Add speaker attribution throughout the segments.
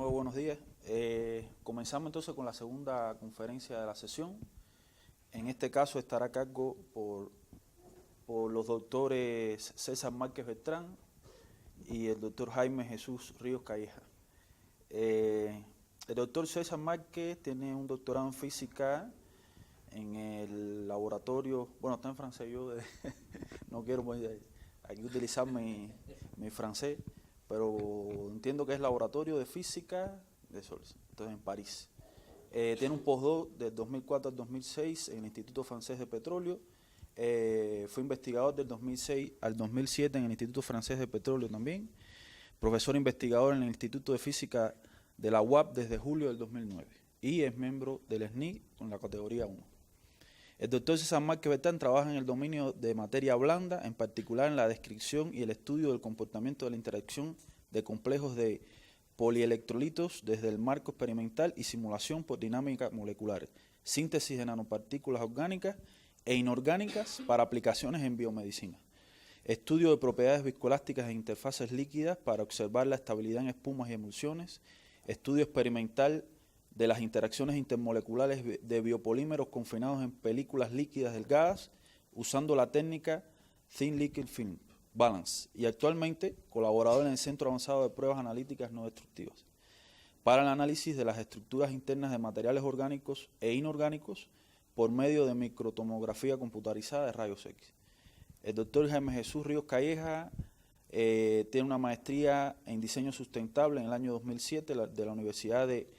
Speaker 1: nuevo buenos días. Comenzamos entonces con la segunda conferencia de la sesión. En este caso estará a cargo por los doctores César Márquez Beltrán y el doctor Jaime Jesús Ríos Calleja. El doctor César Márquez tiene un doctorado en física en el laboratorio, bueno, está en francés, yo no quiero aquí utilizar mi francés, pero entiendo que es laboratorio de física de Sols, entonces en París. Tiene un postdoc del 2004 al 2006 en el Instituto Francés de Petróleo. Fue investigador del 2006 al 2007 en el Instituto Francés de Petróleo también. Profesor investigador en el Instituto de Física de la UAP desde julio del 2009. Y es miembro del SNI con la categoría 1. El doctor César Márquez Beltrán trabaja en el dominio de materia blanda, en particular en la descripción y el estudio del comportamiento de la interacción de complejos de polielectrolitos desde el marco experimental y simulación por dinámica molecular, síntesis de nanopartículas orgánicas e inorgánicas para aplicaciones en biomedicina, estudio de propiedades viscoelásticas e interfaces líquidas para observar la estabilidad en espumas y emulsiones, estudio experimental de las interacciones intermoleculares de biopolímeros confinados en películas líquidas delgadas usando la técnica Thin Liquid Film Balance, y actualmente colaborador en el Centro Avanzado de Pruebas Analíticas No Destructivas para el análisis de las estructuras internas de materiales orgánicos e inorgánicos por medio de microtomografía computarizada de rayos X. El doctor Jaime Jesús Ríos Calleja tiene una maestría en diseño sustentable en el año 2007 de la Universidad de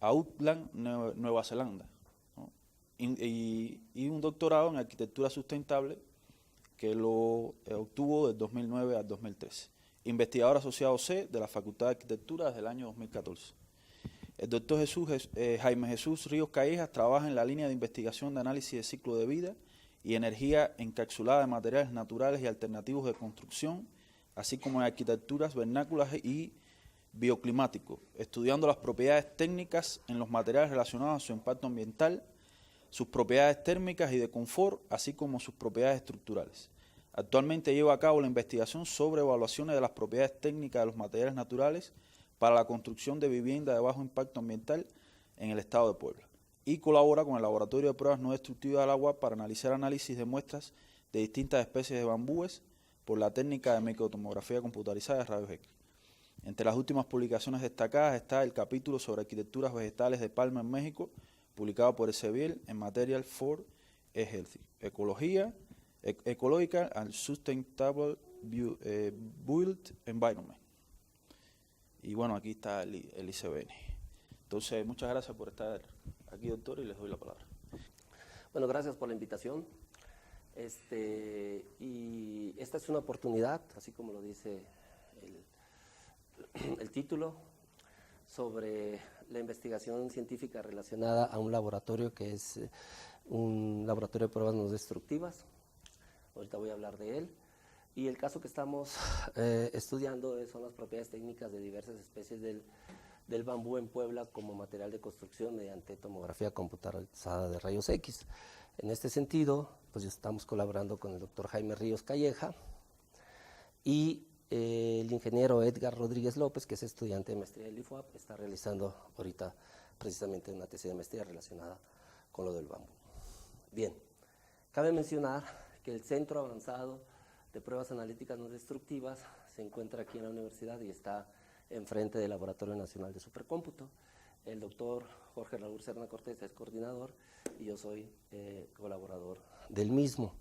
Speaker 1: Auckland, Nueva Zelanda, ¿no? y un doctorado en arquitectura sustentable que lo obtuvo del 2009 al 2013. Investigador asociado C de la Facultad de Arquitectura desde el año 2014. El doctor Jaime Jesús Ríos Callejas trabaja en la línea de investigación de análisis de ciclo de vida y energía encapsulada de materiales naturales y alternativos de construcción, así como en arquitecturas vernáculas y bioclimático, estudiando las propiedades técnicas en los materiales relacionados a su impacto ambiental, sus propiedades térmicas y de confort, así como sus propiedades estructurales. Actualmente lleva a cabo la investigación sobre evaluaciones de las propiedades técnicas de los materiales naturales para la construcción de vivienda de bajo impacto ambiental en el estado de Puebla, y colabora con el Laboratorio de Pruebas No Destructivas del Agua para analizar análisis de muestras de distintas especies de bambúes por la técnica de microtomografía computarizada de rayos X. Entre las últimas publicaciones destacadas está el capítulo sobre arquitecturas vegetales de palma en México, publicado por Elsevier en Material for a Healthy, Ecological and Sustainable Built Environment. Y bueno, aquí está el ICBN. Entonces, muchas gracias por estar aquí, doctor, y les doy la palabra.
Speaker 2: Bueno, gracias por la invitación. Y esta es una oportunidad, así como lo dice el título, sobre la investigación científica relacionada a un laboratorio que es un laboratorio de pruebas no destructivas. Ahorita voy a hablar de él. Y el caso que estamos estudiando son las propiedades técnicas de diversas especies del bambú en Puebla como material de construcción mediante tomografía computarizada de rayos X. En este sentido, pues estamos colaborando con el doctor Jaime Ríos Calleja y el ingeniero Edgar Rodríguez López, que es estudiante de maestría del IFOAP, está realizando ahorita precisamente una tesis de maestría relacionada con lo del bambú. Bien, cabe mencionar que el Centro Avanzado de Pruebas Analíticas No Destructivas se encuentra aquí en la universidad y está enfrente del Laboratorio Nacional de Supercómputo. El doctor Jorge Raúl Serna Cortés es coordinador y yo soy colaborador del mismo.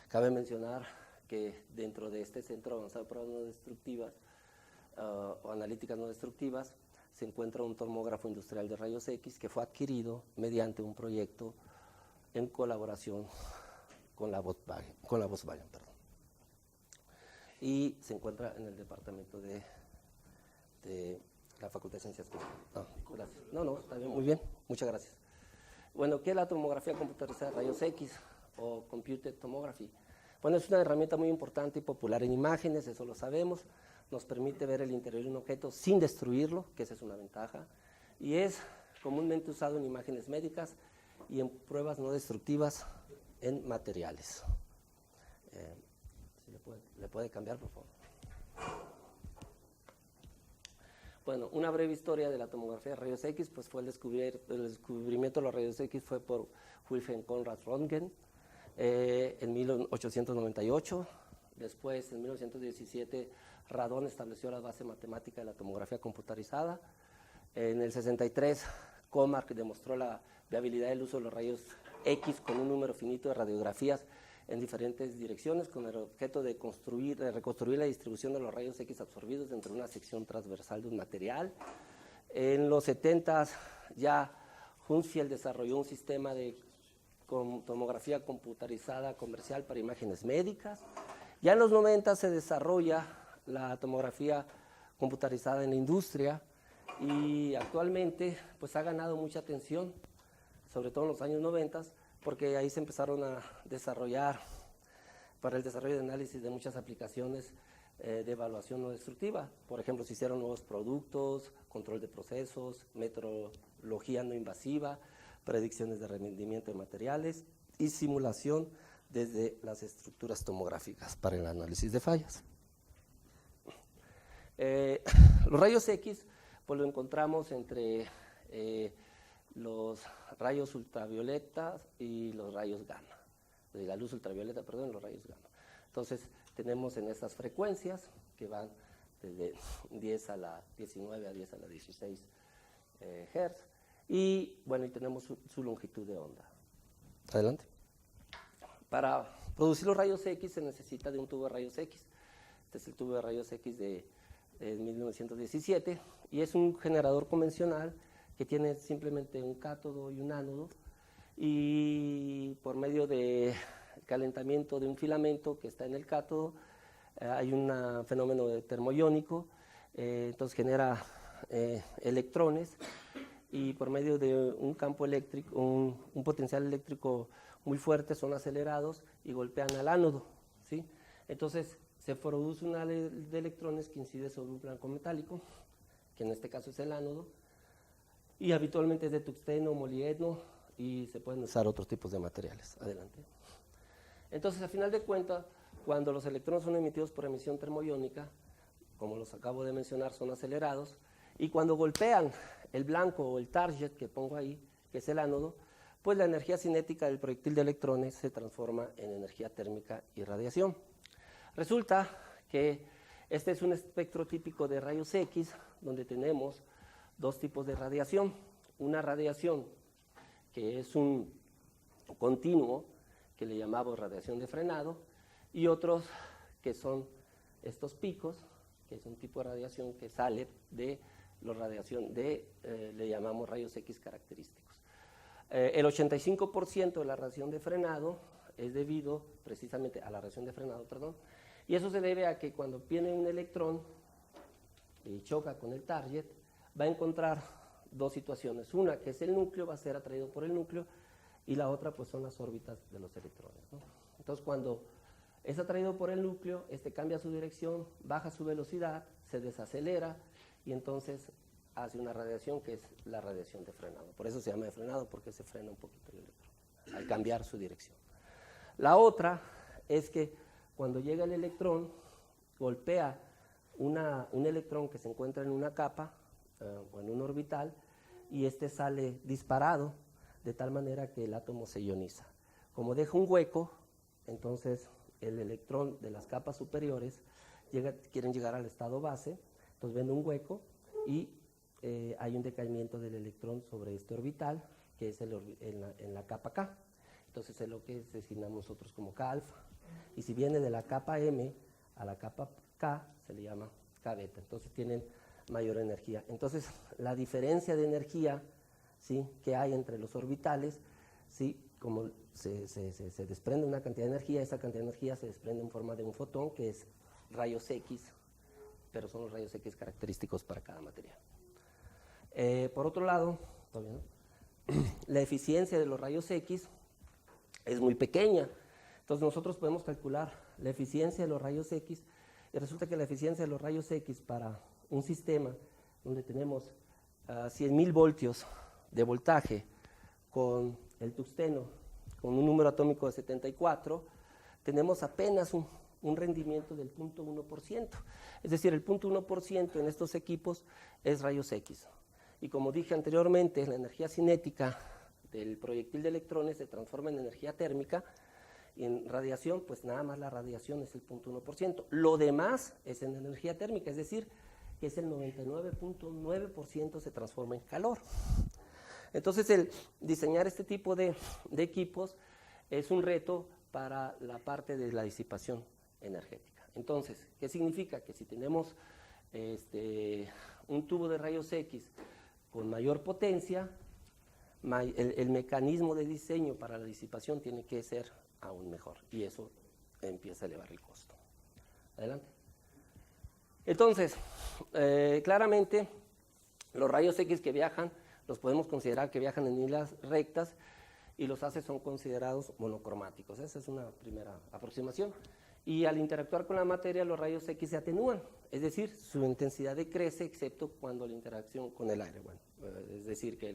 Speaker 2: Cabe mencionar que dentro de este Centro Avanzado de Pruebas No Destructivas o Analíticas No Destructivas se encuentra un tomógrafo industrial de rayos X que fue adquirido mediante un proyecto en colaboración con la Volkswagen, y se encuentra en el departamento de la Facultad de Ciencias Químicas. Gracias. No, está bien, muy bien, muchas gracias. Bueno, ¿qué es la tomografía computarizada de rayos X o Computed Tomography? Bueno, es una herramienta muy importante y popular en imágenes, eso lo sabemos. Nos permite ver el interior de un objeto sin destruirlo, que esa es una ventaja, y es comúnmente usado en imágenes médicas y en pruebas no destructivas en materiales. Si le puede cambiar, por favor. Bueno, una breve historia de la tomografía de rayos X, pues fue el descubrimiento de los rayos X fue por Wilhelm Conrad Röntgen en 1898. Después, en 1917, Radon estableció la base matemática de la tomografía computarizada. En el 63, Comarc demostró la viabilidad del uso de los rayos X con un número finito de radiografías en diferentes direcciones con el objeto de reconstruir la distribución de los rayos X absorbidos dentro de una sección transversal de un material. En los 70 ya Hunfield desarrolló un sistema de tomografía computarizada comercial para imágenes médicas. Ya en los 90 se desarrolla la tomografía computarizada en la industria y actualmente pues ha ganado mucha atención, sobre todo en los años 90, porque ahí se empezaron a desarrollar, para el desarrollo de análisis de muchas aplicaciones de evaluación no destructiva. Por ejemplo, se hicieron nuevos productos, control de procesos, metrología no invasiva, predicciones de rendimiento de materiales y simulación desde las estructuras tomográficas para el análisis de fallas. Los rayos X pues lo encontramos entre los rayos ultravioletas y los rayos gamma, de la luz ultravioleta, perdón, los rayos gamma. Entonces tenemos en estas frecuencias que van desde 10 a la 19 a 10 a la 16 Hz y bueno, y tenemos su longitud de onda. Adelante. Para producir los rayos X se necesita de un tubo de rayos X. Este es el tubo de rayos X de 1917 y es un generador convencional que tiene simplemente un cátodo y un ánodo y por medio de calentamiento de un filamento que está en el cátodo hay un fenómeno de termoiónico, entonces genera electrones y por medio de un campo eléctrico, un potencial eléctrico muy fuerte son acelerados y golpean al ánodo, ¿sí? Entonces se produce una de electrones que incide sobre un blanco metálico, que en este caso es el ánodo, y habitualmente es de tungsteno, molibdeno, y se pueden usar otros tipos de materiales. Adelante. Entonces, al final de cuentas, cuando los electrones son emitidos por emisión termoiónica, como los acabo de mencionar, son acelerados, y cuando golpean el blanco o el target que pongo ahí, que es el ánodo, pues la energía cinética del proyectil de electrones se transforma en energía térmica y radiación. Resulta que este es un espectro típico de rayos X, donde tenemos dos tipos de radiación. Una radiación que es un continuo, que le llamamos radiación de frenado, y otros que son estos picos, que es un tipo de radiación que sale de la radiación le llamamos rayos X característicos. El 85% de la radiación de frenado es debido precisamente a la radiación de frenado, perdón, y eso se debe a que cuando viene un electrón y choca con el target, va a encontrar dos situaciones. Una, que es el núcleo, va a ser atraído por el núcleo, y la otra, pues son las órbitas de los electrones, ¿no? Entonces, cuando es atraído por el núcleo, cambia su dirección, baja su velocidad, se desacelera, y entonces hace una radiación que es la radiación de frenado. Por eso se llama de frenado, porque se frena un poquito el electrón al cambiar su dirección. La otra es que cuando llega el electrón, golpea un electrón que se encuentra en una capa o en un orbital, y sale disparado de tal manera que el átomo se ioniza. Como deja un hueco, entonces el electrón de las capas superiores quieren llegar al estado base, entonces ven un hueco y hay un decaimiento del electrón sobre este orbital, que es en la capa K. Entonces es lo que designamos nosotros como K alfa. Y si viene de la capa M a la capa K, se le llama K beta. Entonces tienen mayor energía. Entonces la diferencia de energía, ¿sí?, que hay entre los orbitales, ¿sí?, como se desprende una cantidad de energía, esa cantidad de energía se desprende en forma de un fotón, que es rayos X, pero son los rayos X característicos para cada material. Por otro lado, ¿todavía no? La eficiencia de los rayos X es muy pequeña. Entonces nosotros podemos calcular la eficiencia de los rayos X, y resulta que la eficiencia de los rayos X para un sistema donde tenemos 100.000 voltios de voltaje con el tungsteno, con un número atómico de 74, tenemos apenas un rendimiento del 0.1%. Es decir, el 0.1% en estos equipos es rayos X. Y como dije anteriormente, la energía cinética del proyectil de electrones se transforma en energía térmica, y en radiación, pues nada más la radiación es el 0.1%. Lo demás es en energía térmica, es decir, que es el 99.9% se transforma en calor. Entonces, el diseñar este tipo de equipos es un reto para la parte de la disipación energética. Entonces, ¿qué significa? Que si tenemos un tubo de rayos X con mayor potencia, el mecanismo de diseño para la disipación tiene que ser aún mejor, y eso empieza a elevar el costo. Adelante. Entonces, claramente, los rayos X que viajan, los podemos considerar que viajan en líneas rectas, y los haces son considerados monocromáticos. Esa es una primera aproximación. Y al interactuar con la materia, los rayos X se atenúan, es decir, su intensidad decrece, excepto cuando la interacción con el aire, bueno, es decir, que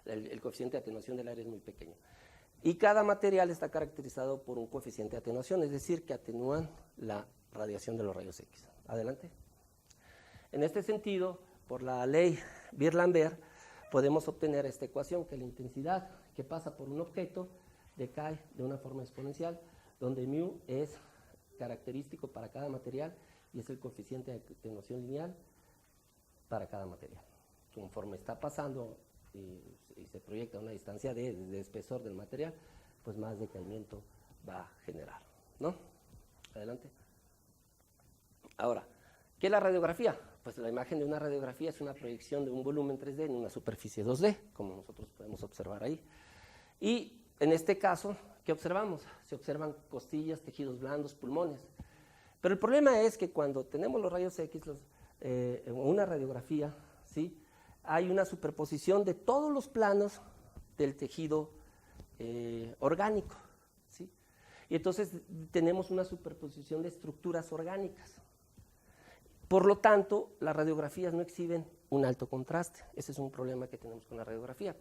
Speaker 2: el coeficiente de atenuación del aire es muy pequeño. Y cada material está caracterizado por un coeficiente de atenuación, es decir, que atenúan la radiación de los rayos X. Adelante. En este sentido, por la ley Beer-Lambert, podemos obtener esta ecuación, que la intensidad que pasa por un objeto decae de una forma exponencial, donde μ es característico para cada material y es el coeficiente de atenuación lineal para cada material. Conforme está pasando y se proyecta a una distancia de espesor del material, pues más decaimiento va a generar, ¿no? Adelante. Ahora, ¿qué es la radiografía? Pues la imagen de una radiografía es una proyección de un volumen 3D en una superficie 2D, como nosotros podemos observar ahí. Y en este caso, ¿qué observamos? Se observan costillas, tejidos blandos, pulmones. Pero el problema es que cuando tenemos los rayos X, una radiografía, ¿sí?, hay una superposición de todos los planos del tejido orgánico, ¿sí? Y entonces tenemos una superposición de estructuras orgánicas. Por lo tanto, las radiografías no exhiben un alto contraste. Ese es un problema que tenemos con la radiografía.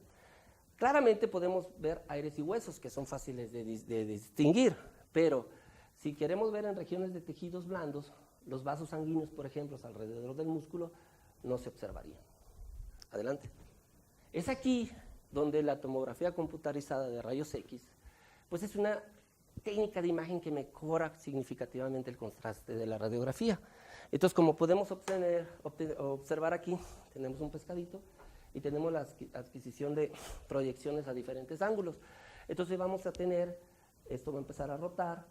Speaker 2: Claramente podemos ver aires y huesos, que son fáciles de distinguir, pero si queremos ver en regiones de tejidos blandos, los vasos sanguíneos, por ejemplo, alrededor del músculo, no se observarían. Adelante. Es aquí donde la tomografía computarizada de rayos X, pues es una técnica de imagen que mejora significativamente el contraste de la radiografía. Entonces, como podemos observar aquí, tenemos un pescadito y tenemos la adquisición de proyecciones a diferentes ángulos. Entonces vamos a tener, esto va a empezar a rotar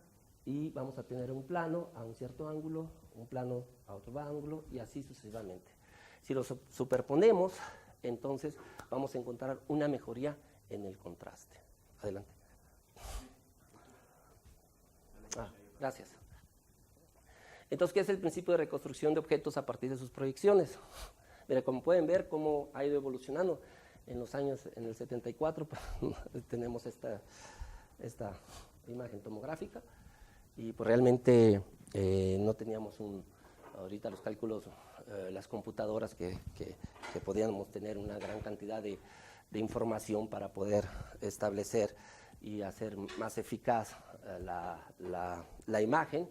Speaker 2: y vamos a tener un plano a un cierto ángulo, un plano a otro ángulo y así sucesivamente. Si los superponemos, entonces vamos a encontrar una mejoría en el contraste. Adelante. Gracias. Entonces, ¿qué es el principio de reconstrucción de objetos a partir de sus proyecciones? Mira, como pueden ver cómo ha ido evolucionando en los años, en el 74, pues, tenemos esta imagen tomográfica y pues realmente no teníamos ahorita los cálculos, las computadoras que podíamos tener una gran cantidad de información para poder establecer y hacer más eficaz la imagen.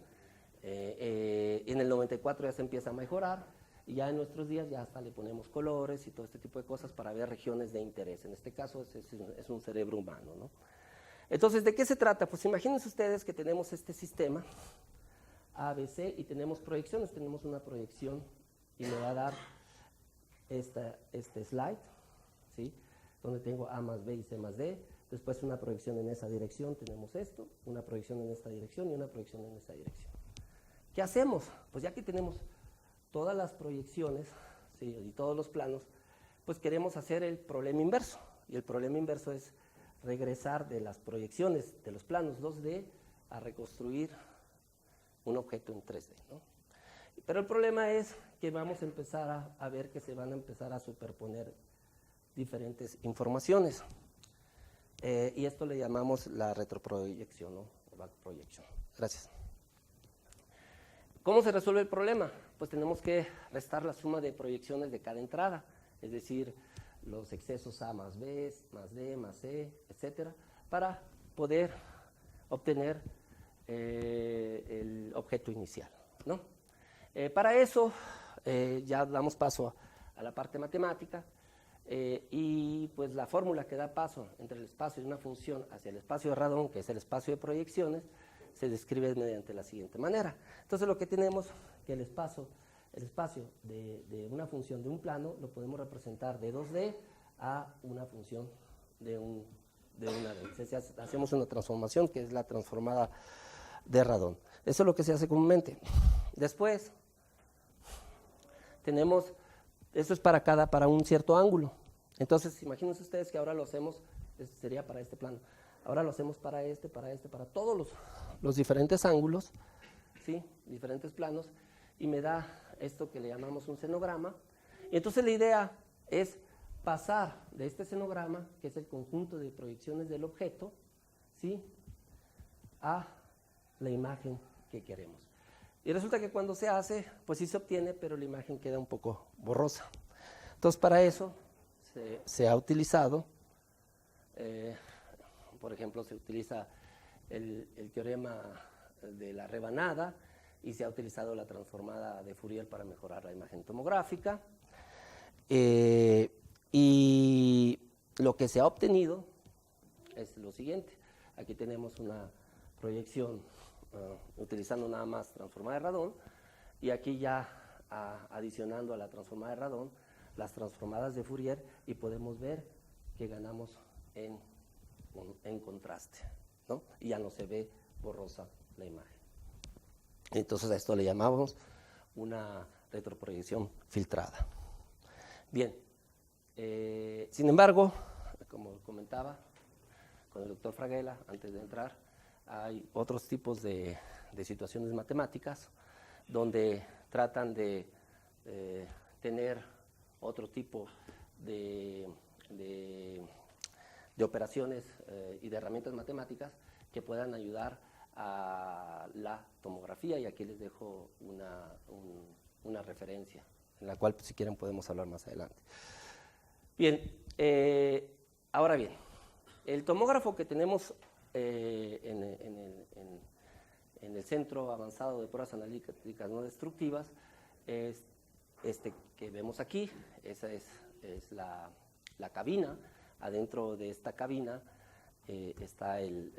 Speaker 2: En el 94 ya se empieza a mejorar y ya en nuestros días ya hasta le ponemos colores y todo este tipo de cosas para ver regiones de interés. En este caso es un cerebro humano, ¿no? Entonces, ¿de qué se trata? Pues imagínense ustedes que tenemos este sistema ABC y tenemos proyecciones. Tenemos una proyección y me va a dar este slide, ¿sí?, donde tengo A más B y C más D. Después una proyección en esa dirección, tenemos esto, una proyección en esta dirección y una proyección en esta dirección. ¿Qué hacemos? Pues ya que tenemos todas las proyecciones, ¿sí?, y todos los planos, pues queremos hacer el problema inverso. Y el problema inverso es regresar de las proyecciones de los planos 2D a reconstruir un objeto en 3D, ¿no? Pero el problema es que vamos a empezar a ver que se van a empezar a superponer diferentes informaciones. Y esto le llamamos la retroproyección, ¿no?, o back projection. Gracias. ¿Cómo se resuelve el problema? Pues tenemos que restar la suma de proyecciones de cada entrada, es decir, los excesos A más B, más D, más C, etcétera, para poder obtener el objeto inicial, ¿no? Para eso ya damos paso a la parte matemática y pues la fórmula que da paso entre el espacio de una función hacia el espacio de Radon, que es el espacio de proyecciones, se describe mediante la siguiente manera. Entonces lo que tenemos que el espacio de una función de un plano lo podemos representar de 2D a una función de una D. Hacemos una transformación que es la transformada de Radon. Eso es lo que se hace comúnmente. Después tenemos, eso es para un cierto ángulo. Entonces, imagínense ustedes que ahora lo hacemos, sería para este plano. Ahora lo hacemos para todos los diferentes ángulos, ¿sí? Diferentes planos, y me da esto que le llamamos un senograma. Y entonces la idea es pasar de este senograma, que es el conjunto de proyecciones del objeto, ¿sí?, a la imagen que queremos. Y resulta que cuando se hace, pues sí se obtiene, pero la imagen queda un poco borrosa. Entonces, para eso se ha utilizado, por ejemplo, se utiliza el teorema de la rebanada y se ha utilizado la transformada de Fourier para mejorar la imagen tomográfica. Y lo que se ha obtenido es lo siguiente. Aquí tenemos una proyección utilizando nada más transformada de Radon, y aquí ya adicionando a la transformada de Radon las transformadas de Fourier, y podemos ver que ganamos en contraste, ¿no? Y ya no se ve borrosa la imagen. Entonces a esto le llamamos una retroproyección filtrada. Bien, sin embargo, como comentaba con el doctor Fraguela antes de entrar, hay otros tipos de situaciones matemáticas donde tratan de tener otro tipo de operaciones y de herramientas matemáticas que puedan ayudar a la tomografía, y aquí les dejo una referencia en la cual, pues, si quieren podemos hablar más adelante. Bien, ahora bien, el tomógrafo que tenemos en el Centro Avanzado de Pruebas Analíticas No Destructivas es este que vemos aquí. Esa es la cabina. Adentro de esta cabina están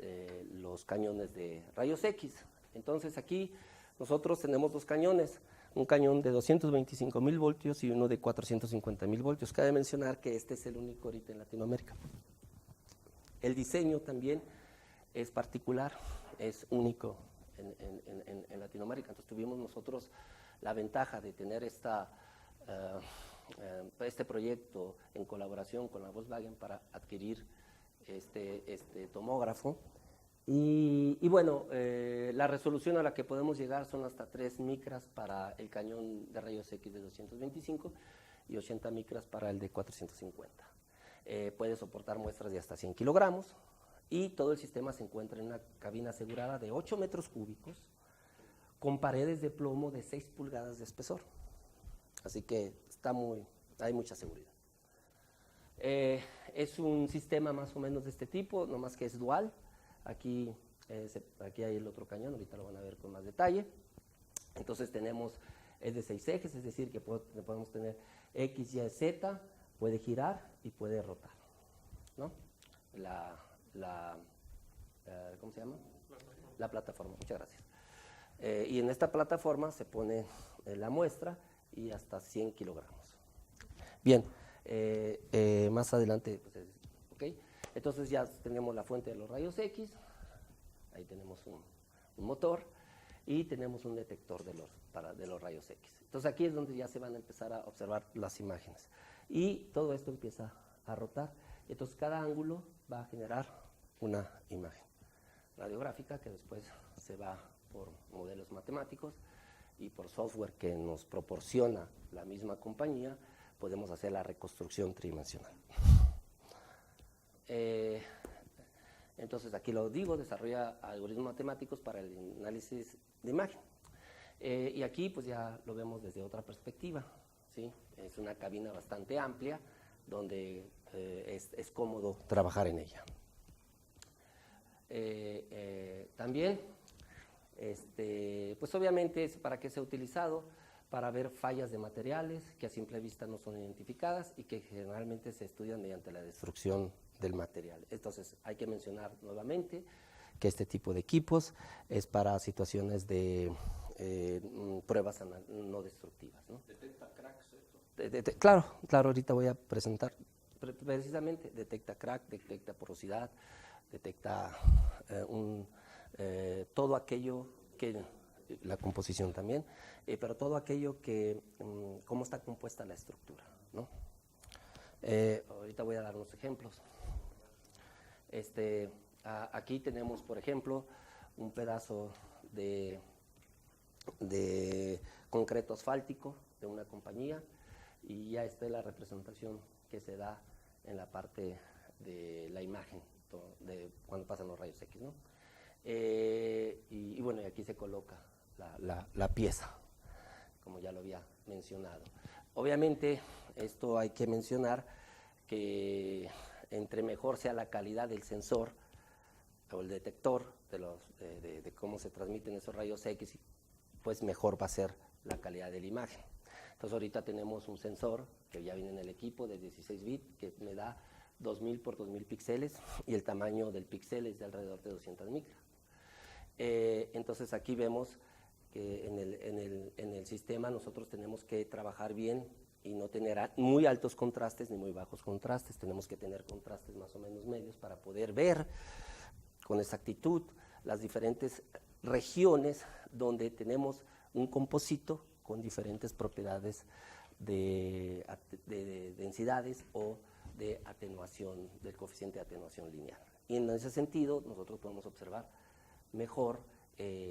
Speaker 2: los cañones de rayos X. Entonces aquí nosotros tenemos dos cañones, un cañón de 225.000 voltios y uno de 450.000 voltios. Cabe mencionar que este es el único ahorita en Latinoamérica. El diseño también es particular, es único en Latinoamérica. Entonces tuvimos nosotros la ventaja de tener este proyecto en colaboración con la Volkswagen para adquirir este tomógrafo. Y bueno, la resolución a la que podemos llegar son hasta 3 micras para el cañón de rayos X de 225 y 80 micras para el de 450. Puede soportar muestras de hasta 100 kilogramos, y todo el sistema se encuentra en una cabina asegurada de 8 metros cúbicos con paredes de plomo de 6 pulgadas de espesor. Así que hay mucha seguridad. Es un sistema más o menos de este tipo, nomás que es dual. Aquí hay el otro cañón, ahorita lo van a ver con más detalle. Entonces es de 6 ejes, es decir, que podemos tener X, Y, Z, puede girar y puede rotar, ¿no? ¿Cómo se llama? La plataforma, muchas gracias. Y en esta plataforma se pone la muestra y hasta 100 kilogramos. Bien, más adelante, pues, okay. Entonces ya tenemos la fuente de los rayos X, ahí tenemos un motor, y tenemos un detector de los rayos X. Entonces aquí es donde ya se van a empezar a observar las imágenes. Y todo esto empieza a rotar. Entonces cada ángulo va a generar una imagen radiográfica que después se va por modelos matemáticos y por software que nos proporciona la misma compañía. Podemos hacer la reconstrucción tridimensional. Entonces aquí lo digo, desarrolla algoritmos matemáticos para el análisis de imagen. Y aquí pues ya lo vemos desde otra perspectiva, ¿sí? Es una cabina bastante amplia donde es cómodo trabajar en ella. También Pues obviamente, ¿para qué se ha utilizado? Para ver fallas de materiales que a simple vista no son identificadas y que generalmente se estudian mediante la destrucción del material. Entonces, hay que mencionar nuevamente que este tipo de equipos es para situaciones de pruebas no destructivas, ¿no?
Speaker 1: ¿Detecta cracks esto?
Speaker 2: Claro, ahorita voy a presentar. Precisamente detecta crack, detecta porosidad, detecta todo aquello que, la composición también, pero todo aquello que, cómo está compuesta la estructura, ¿no? Ahorita voy a dar unos ejemplos. Aquí tenemos, por ejemplo, un pedazo de concreto asfáltico de una compañía, y ya esta es la representación que se da en la parte de la imagen de cuando pasan los rayos X, ¿no? Y bueno, y aquí se coloca la pieza, como ya lo había mencionado. Obviamente, esto hay que mencionar que entre mejor sea la calidad del sensor o el detector de cómo se transmiten esos rayos X, pues mejor va a ser la calidad de la imagen. Entonces ahorita tenemos un sensor que ya viene en el equipo de 16 bits que me da 2000 por 2000 píxeles, y el tamaño del píxel es de alrededor de 200 micras. Entonces aquí vemos que en el sistema nosotros tenemos que trabajar bien y no tener muy altos contrastes ni muy bajos contrastes. Tenemos que tener contrastes más o menos medios para poder ver con exactitud las diferentes regiones donde tenemos un composito con diferentes propiedades de densidades o de atenuación, del coeficiente de atenuación lineal. Y en ese sentido nosotros podemos observar mejor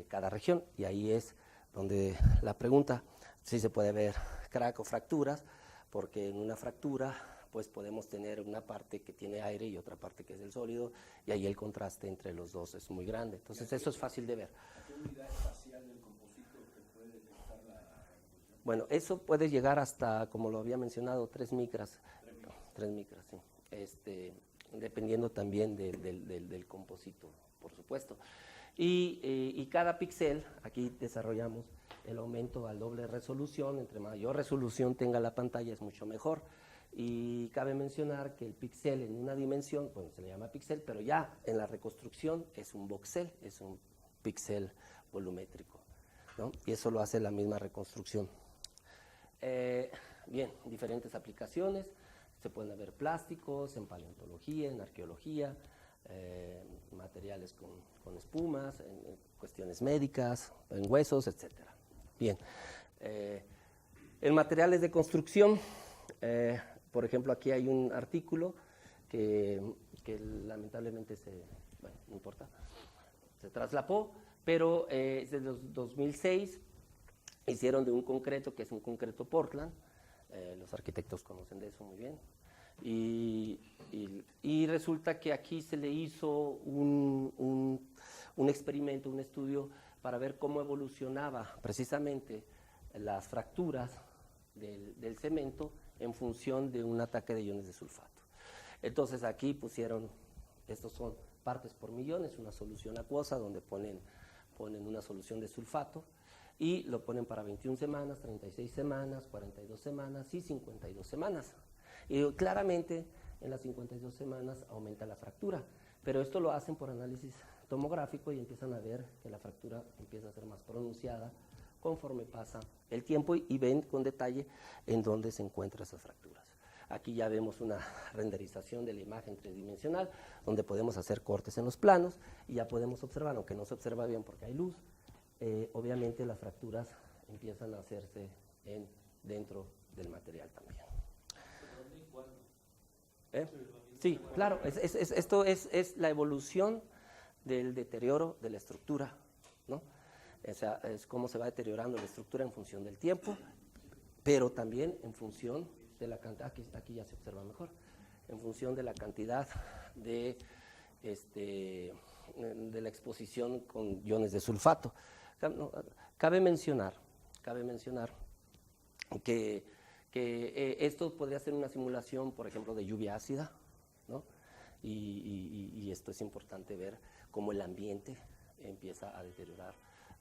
Speaker 2: cada región, y ahí es donde la pregunta, si se puede ver crack o fracturas, porque en una fractura pues podemos tener una parte que tiene aire y otra parte que es el sólido, y ahí el contraste entre los dos es muy grande. Entonces eso es fácil de ver.
Speaker 1: ¿A qué unidad espacial del composito que puede detectar la reclusión?
Speaker 2: Bueno, eso puede llegar hasta, como lo había mencionado, 3 micras. 3 micras, sí. Dependiendo también del composito, por supuesto. Y cada píxel, aquí desarrollamos el aumento a doble resolución. Entre mayor resolución tenga la pantalla es mucho mejor. Y cabe mencionar que el píxel en una dimensión, bueno, se le llama píxel, pero ya en la reconstrucción es un voxel, es un píxel volumétrico, ¿no? Y eso lo hace la misma reconstrucción. Bien, diferentes aplicaciones. Se pueden ver plásticos, en paleontología, en arqueología, materiales con espumas, en cuestiones médicas, en huesos, etc. Bien, en materiales de construcción, por ejemplo, aquí hay un artículo que lamentablemente bueno, no importa, se traslapó, pero es de 2006, hicieron de un concreto que es un concreto Portland. Los arquitectos conocen de eso muy bien, y resulta que aquí se le hizo un experimento, un estudio para ver cómo evolucionaba precisamente las fracturas del cemento en función de un ataque de iones de sulfato. Entonces aquí pusieron, estos son partes por millones, una solución acuosa donde ponen una solución de sulfato, y lo ponen para 21 semanas, 36 semanas, 42 semanas y 52 semanas. Y claramente en las 52 semanas aumenta la fractura, pero esto lo hacen por análisis tomográfico y empiezan a ver que la fractura empieza a ser más pronunciada conforme pasa el tiempo, y ven con detalle en dónde se encuentran esas fracturas. Aquí ya vemos una renderización de la imagen tridimensional donde podemos hacer cortes en los planos y ya podemos observar, aunque no se observa bien porque hay luz, obviamente las fracturas empiezan a hacerse dentro del material también. Sí, claro, esto es la evolución del deterioro de la estructura, ¿no? O sea, es cómo se va deteriorando la estructura en función del tiempo, pero también en función de la cantidad, aquí ya se observa mejor, en función de la cantidad de la exposición con iones de sulfato. Cabe mencionar que esto podría ser una simulación, por ejemplo, de lluvia ácida, ¿no? Y esto es importante ver cómo el ambiente empieza a deteriorar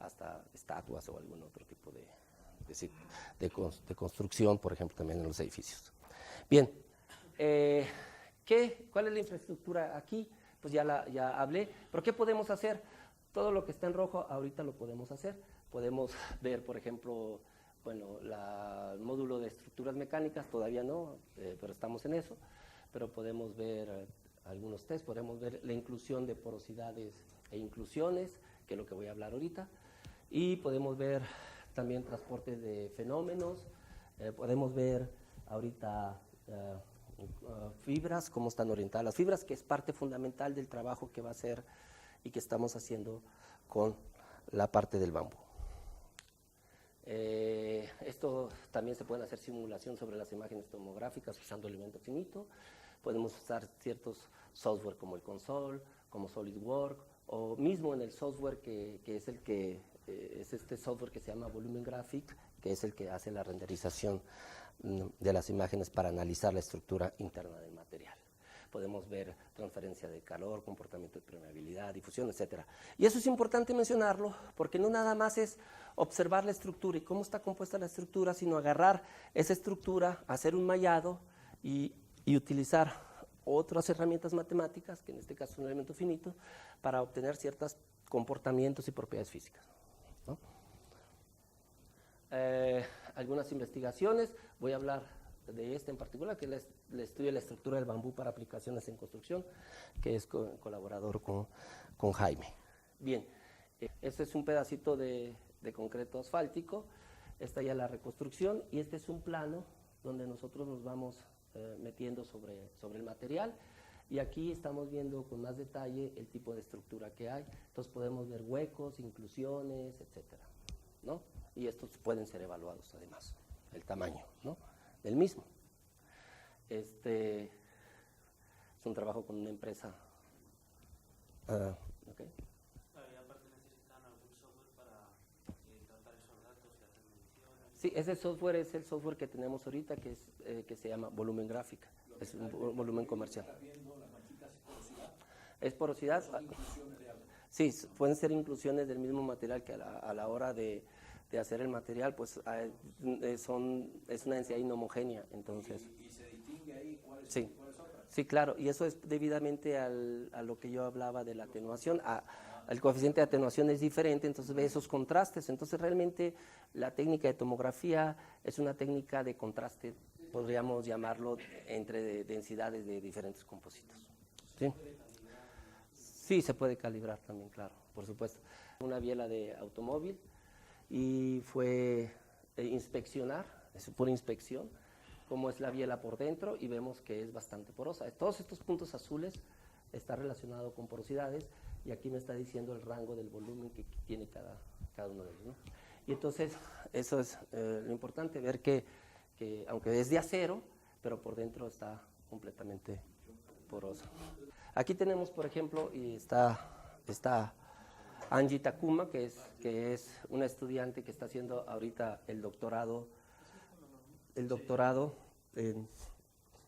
Speaker 2: hasta estatuas o algún otro tipo de construcción, por ejemplo, también en los edificios. Bien, ¿cuál es la infraestructura aquí? Pues ya hablé, pero ¿qué podemos hacer? Todo lo que está en rojo ahorita lo podemos hacer. Podemos ver, por ejemplo, bueno, el módulo de estructuras mecánicas, todavía no, pero estamos en eso. Pero podemos ver algunos test, podemos ver la inclusión de porosidades e inclusiones, que es lo que voy a hablar ahorita. Y podemos ver también transporte de fenómenos, podemos ver ahorita fibras, cómo están orientadas las fibras, que es parte fundamental del trabajo que va a hacer y que estamos haciendo con la parte del bambú. Esto también se pueden hacer simulación sobre las imágenes tomográficas usando elemento finito. Podemos usar ciertos software como el Console, como SolidWorks, o mismo en el software que es el que es este software que se llama Volumen Graphic, que es el que hace la renderización de las imágenes para analizar la estructura interna del material. Podemos ver transferencia de calor, comportamiento de permeabilidad, difusión, etcétera. Y eso es importante mencionarlo, porque no nada más es observar la estructura y cómo está compuesta la estructura, sino agarrar esa estructura, hacer un mallado y utilizar otras herramientas matemáticas, que en este caso es un elemento finito, para obtener ciertos comportamientos y propiedades físicas, ¿no? Algunas investigaciones, voy a hablar de esta en particular, que es el estudio de la estructura del bambú para aplicaciones en construcción, que es colaborador con Jaime. Bien, este es un pedacito de concreto asfáltico, esta ya la reconstrucción, y este es un plano donde nosotros nos vamos metiendo sobre el material, y aquí estamos viendo con más detalle el tipo de estructura que hay. Entonces podemos ver huecos, inclusiones, etcétera, ¿no? Y estos pueden ser evaluados además, el tamaño, ¿no?, del mismo. Este es un trabajo con una empresa. Okay.
Speaker 3: ¿Y aparte necesitan algún software para tratar esos datos y hacer mediciones?
Speaker 2: Sí, ese software es el software que tenemos ahorita, que se llama Volumen Graphic. Es un volumen comercial. ¿Es porosidad? Sí, pueden ser inclusiones del mismo material, que a la hora de hacer el material, pues es una densidad inhomogénea, entonces.
Speaker 4: ¿Y se distingue ahí cuáles
Speaker 2: Sí.
Speaker 4: son cuáles otras?
Speaker 2: Sí, claro, y eso es debidamente a lo que yo hablaba de la atenuación. El coeficiente de atenuación es diferente, entonces ve esos contrastes. Entonces realmente la técnica de tomografía es una técnica de contraste, podríamos llamarlo, entre densidades de diferentes compositos. ¿Sí? Sí, se puede calibrar también, claro, por supuesto. Una biela de automóvil y fue inspeccionar, es pura inspección, cómo es la biela por dentro, y vemos que es bastante porosa. Todos estos puntos azules están relacionados con porosidades, y aquí me está diciendo el rango del volumen que tiene cada uno de ellos, ¿no? Y entonces eso es lo importante, ver que aunque es de acero, pero por dentro está completamente porosa. Aquí tenemos, por ejemplo, y está Angie Takuma, que es una estudiante que está haciendo ahorita el doctorado en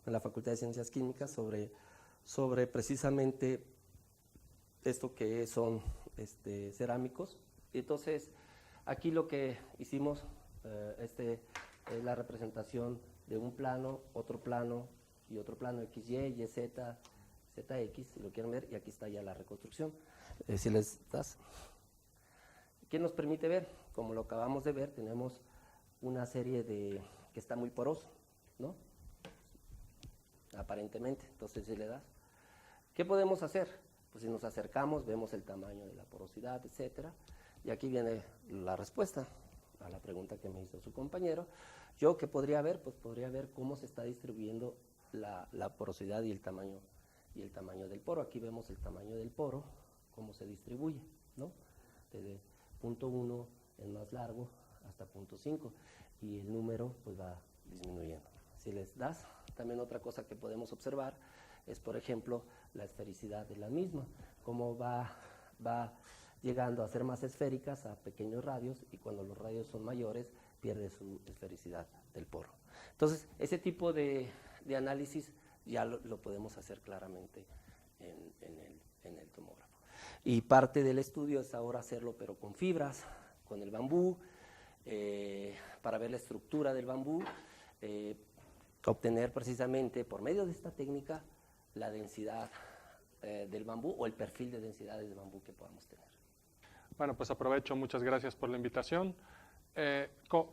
Speaker 2: la Facultad de Ciencias Químicas sobre precisamente esto que son cerámicos. Entonces, aquí lo que hicimos es la representación de un plano, otro plano y otro plano, XY, YZ, ZX, si lo quieren ver, y aquí está ya la reconstrucción. Si les das. ¿Qué nos permite ver? Como lo acabamos de ver, tenemos una serie que está muy poroso, ¿no? Aparentemente. Entonces, si le das, ¿qué podemos hacer? Pues si nos acercamos, vemos el tamaño de la porosidad, etcétera. Y aquí viene la respuesta a la pregunta que me hizo su compañero. ¿Yo qué podría ver? Pues podría ver cómo se está distribuyendo la porosidad y el tamaño del poro. Aquí vemos el tamaño del poro, cómo se distribuye, ¿no? Desde punto 1 el más largo hasta punto 5, y el número pues va disminuyendo. Si les das, también otra cosa que podemos observar es, por ejemplo, la esfericidad de la misma, cómo va llegando a ser más esféricas a pequeños radios, y cuando los radios son mayores pierde su esfericidad del poro. Entonces, ese tipo de análisis ya lo podemos hacer claramente en el tomógrafo. Y parte del estudio es ahora hacerlo, pero con fibras con el bambú, para ver la estructura del bambú, obtener precisamente por medio de esta técnica la densidad del bambú o el perfil de densidades de bambú que podamos tener.
Speaker 5: Bueno, pues aprovecho, muchas gracias por la invitación.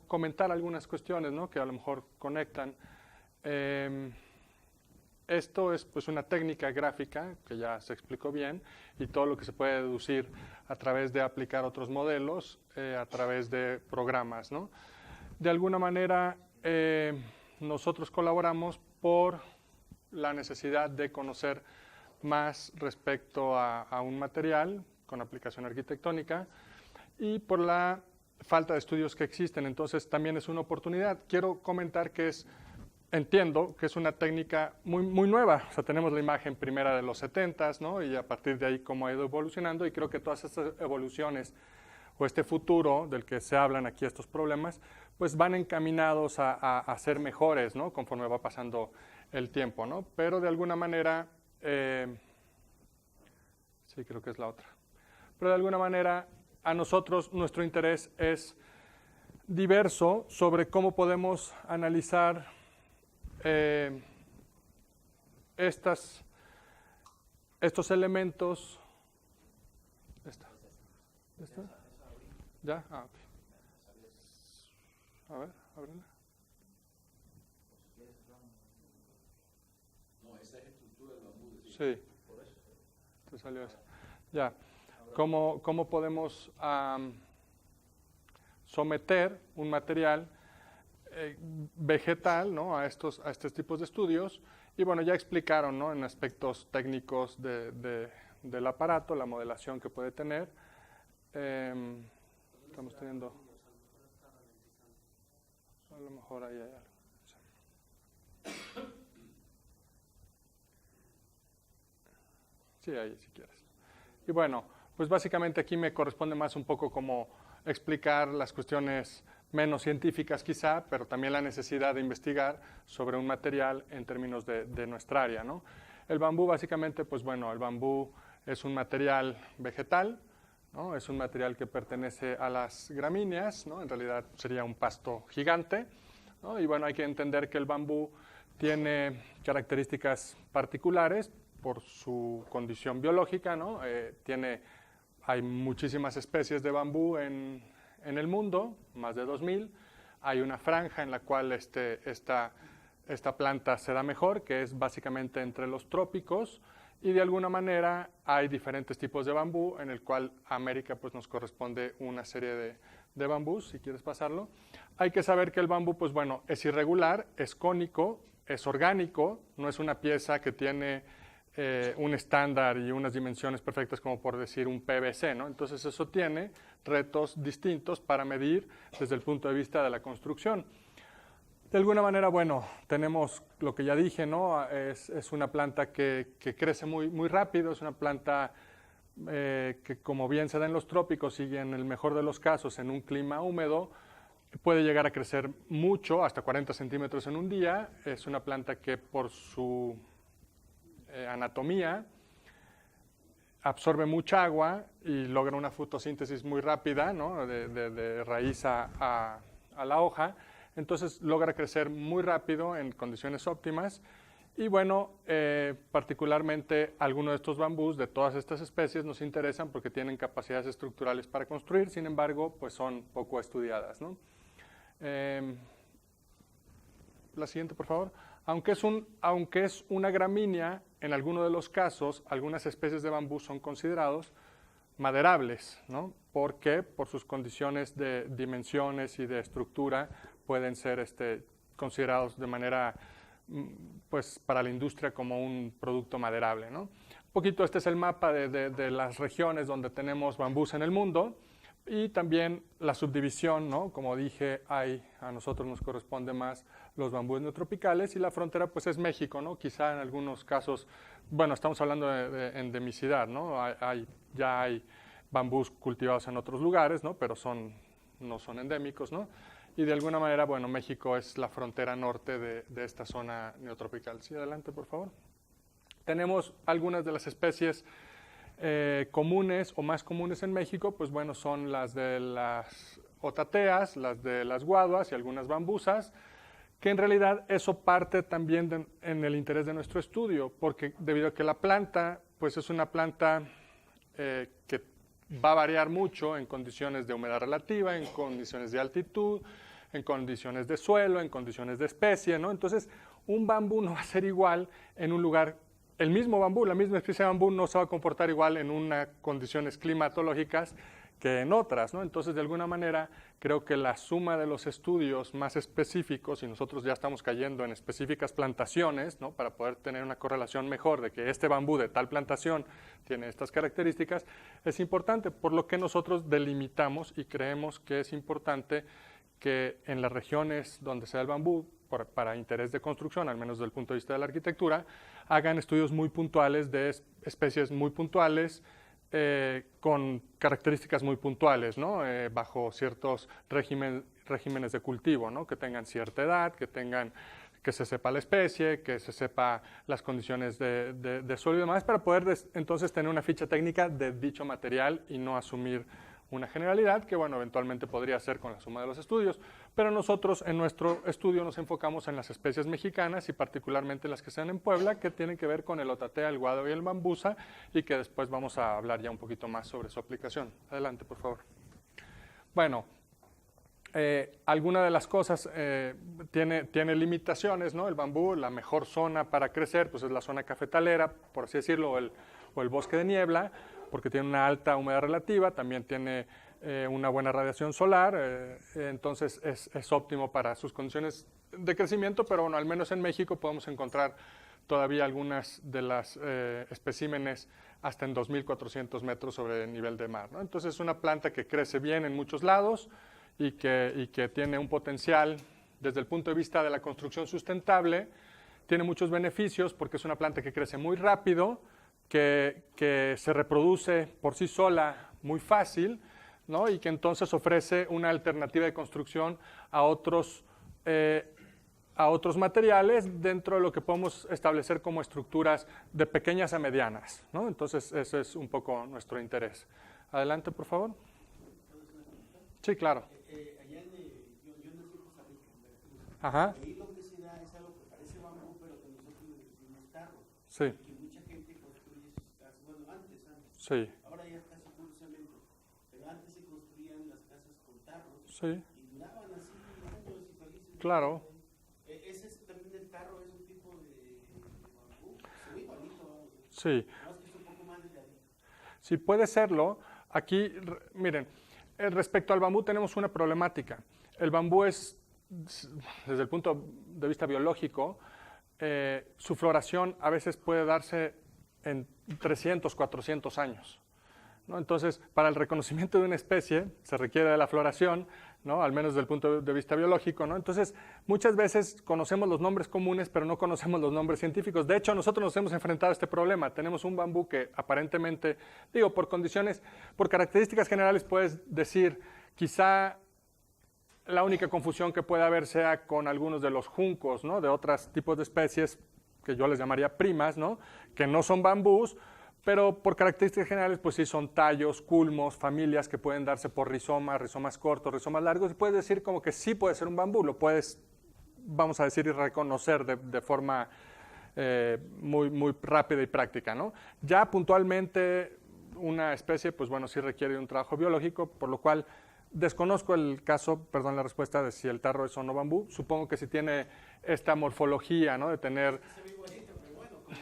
Speaker 5: Comentar algunas cuestiones, ¿no?, que a lo mejor conectan. Esto es pues una técnica gráfica que ya se explicó bien y todo lo que se puede deducir a través de aplicar otros modelos, a través de programas, ¿no? De alguna manera nosotros colaboramos por la necesidad de conocer más respecto a un material con aplicación arquitectónica y por la falta de estudios que existen. Entonces también es una oportunidad. Quiero comentar que entiendo que es una técnica muy nueva. O sea, tenemos la imagen primera de los 70s, ¿no?, y a partir de ahí cómo ha ido evolucionando, y creo que todas estas evoluciones o este futuro del que se hablan aquí, estos problemas, pues van encaminados a ser mejores, ¿no?, conforme va pasando el tiempo, ¿no? Pero de alguna manera, sí, creo que es la otra. Pero de alguna manera a nosotros nuestro interés es diverso sobre cómo podemos analizar estos elementos. ¿Esta? ¿Ya? Ah, ok. A ver, ábrela.
Speaker 4: No, esa es estructura del bambú.
Speaker 5: Sí. Te salió eso. Ya. ¿Cómo podemos someter un material vegetal, ¿no?, a estos tipos de estudios? Y bueno, ya explicaron, ¿no?, en aspectos técnicos del aparato, la modelación que puede tener. Estamos teniendo... A lo mejor ahí hay algo. Sí, ahí si quieres. Y bueno, pues básicamente aquí me corresponde más un poco como explicar las cuestiones menos científicas quizá, pero también la necesidad de investigar sobre un material en términos de nuestra área, ¿no? El bambú básicamente, pues bueno, el bambú es un material vegetal, ¿no? Es un material que pertenece a las gramíneas, ¿no? En realidad sería un pasto gigante, ¿no? Y bueno, hay que entender que el bambú tiene características particulares por su condición biológica, ¿no? Hay muchísimas especies de bambú en el mundo, más de 2000. Hay una franja en la cual esta planta se da mejor, que es básicamente entre los trópicos, y de alguna manera hay diferentes tipos de bambú, en el cual a América pues, nos corresponde una serie de bambús, si quieres pasarlo. Hay que saber que el bambú, pues bueno, es irregular, es cónico, es orgánico, no es una pieza que tiene un estándar y unas dimensiones perfectas como por decir un PVC, ¿no? Entonces eso tiene retos distintos para medir desde el punto de vista de la construcción. De alguna manera, bueno, tenemos lo que ya dije, ¿no? Es una planta que crece muy rápido, es una planta que como bien se da en los trópicos y en el mejor de los casos en un clima húmedo, puede llegar a crecer mucho, hasta 40 centímetros en un día. Es una planta que por su anatomía absorbe mucha agua y logra una fotosíntesis muy rápida, ¿no?, de raíz a la hoja. Entonces logra crecer muy rápido en condiciones óptimas. Y bueno, particularmente algunos de estos bambús de todas estas especies nos interesan porque tienen capacidades estructurales para construir, sin embargo, pues son poco estudiadas, ¿no? La siguiente, por favor. Aunque es una gramínea, en algunos de los casos, algunas especies de bambú son considerados maderables, ¿no? ¿Por qué? Por sus condiciones de dimensiones y de estructura pueden ser considerados de manera, pues, para la industria como un producto maderable, ¿no? Un poquito este es el mapa de las regiones donde tenemos bambús en el mundo. Y también la subdivisión, ¿no? Como dije, a nosotros nos corresponde más los bambúes neotropicales y la frontera pues es México, ¿no? Quizá en algunos casos, bueno, estamos hablando de endemicidad, ¿no? Ya hay bambús cultivados en otros lugares, ¿no? Pero no son endémicos, ¿no? Y de alguna manera, bueno, México es la frontera norte de esta zona neotropical. Sí, adelante, por favor. Tenemos algunas de las especies comunes o más comunes en México, pues bueno, son las de las otateas, las de las guaduas y algunas bambusas, que en realidad eso parte también en el interés de nuestro estudio, porque debido a que la planta, pues es una planta que va a variar mucho en condiciones de humedad relativa, en condiciones de altitud, en condiciones de suelo, en condiciones de especie, ¿no? Entonces, un bambú no va a ser igual en un lugar, el mismo bambú, la misma especie de bambú no se va a comportar igual en unas condiciones climatológicas que en otras, ¿no? Entonces, de alguna manera, creo que la suma de los estudios más específicos, y nosotros ya estamos cayendo en específicas plantaciones, ¿no? Para poder tener una correlación mejor de que este bambú de tal plantación tiene estas características, es importante, por lo que nosotros delimitamos y creemos que es importante que en las regiones donde se da el bambú, para interés de construcción, al menos desde el punto de vista de la arquitectura, hagan estudios muy puntuales de especies muy puntuales, con características muy puntuales, ¿no? Bajo ciertos regímenes de cultivo, ¿no? Que tengan cierta edad, que se sepa la especie, que se sepa las condiciones de suelo y demás, para poder entonces tener una ficha técnica de dicho material y no asumir una generalidad que, bueno, eventualmente podría ser con la suma de los estudios. Pero nosotros en nuestro estudio nos enfocamos en las especies mexicanas y particularmente las que se dan en Puebla, que tienen que ver con el otatea, el guado y el bambusa, y que después vamos a hablar ya un poquito más sobre su aplicación. Adelante, por favor. Bueno, alguna de las cosas tiene limitaciones, ¿no? El bambú, la mejor zona para crecer, pues es la zona cafetalera, por así decirlo, o el bosque de niebla, porque tiene una alta humedad relativa, también tiene una buena radiación solar, entonces es óptimo para sus condiciones de crecimiento, pero bueno, al menos en México podemos encontrar todavía algunas de las especímenes hasta en 2.400 metros sobre el nivel de mar, ¿no? Entonces es una planta que crece bien en muchos lados y que tiene un potencial desde el punto de vista de la construcción sustentable, tiene muchos beneficios porque es una planta que crece muy rápido, que se reproduce por sí sola muy fácil, ¿no? Y que entonces ofrece una alternativa de construcción a otros materiales dentro de lo que podemos establecer como estructuras de pequeñas a medianas, ¿no? Entonces ese es un poco nuestro interés. Adelante, por favor. Sí, claro.
Speaker 6: Allá yo nací en Costa Rica, en Veracruz.
Speaker 5: Ajá.
Speaker 6: Ahí lo que se da es algo que parece bambú, pero que nosotros le decimos tarro.
Speaker 5: Sí.
Speaker 6: Que mucha gente construye sus casas, bueno, antes.
Speaker 5: Sí.
Speaker 6: Ahora ya es casi puro cemento. Pero antes se construían las casas con tarros.
Speaker 5: Sí.
Speaker 6: Y duraban así años y felices.
Speaker 5: Claro.
Speaker 6: Ese es también el tarro, es un tipo de bambú. Se ve igualito, vamos.
Speaker 5: Sí.
Speaker 6: Más que es un poco más delgadito.
Speaker 5: Sí, puede serlo. Aquí, miren, respecto al bambú tenemos una problemática. El bambú es, desde el punto de vista biológico, su floración a veces puede darse en 300, 400 años, ¿no? Entonces, para el reconocimiento de una especie se requiere de la floración, ¿no? Al menos desde el punto de vista biológico, ¿no? Entonces, muchas veces conocemos los nombres comunes, pero no conocemos los nombres científicos. De hecho, nosotros nos hemos enfrentado a este problema. Tenemos un bambú que aparentemente, digo, por características generales puedes decir, quizá la única confusión que puede haber sea con algunos de los juncos, ¿no? De otros tipos de especies que yo les llamaría primas, ¿no? Que no son bambús, pero por características generales, pues sí son tallos, culmos, familias que pueden darse por rizomas cortos, rizomas largos, y puedes decir como que sí puede ser un bambú, lo puedes, vamos a decir, y reconocer de forma muy rápida y práctica, ¿no? Ya puntualmente una especie, pues bueno, sí requiere de un trabajo biológico, por lo cual desconozco el caso, perdón, la respuesta de si el tarro es o no bambú. Supongo que si tiene esta morfología, ¿no? De tener...
Speaker 6: Se ve igualito, pero bueno, como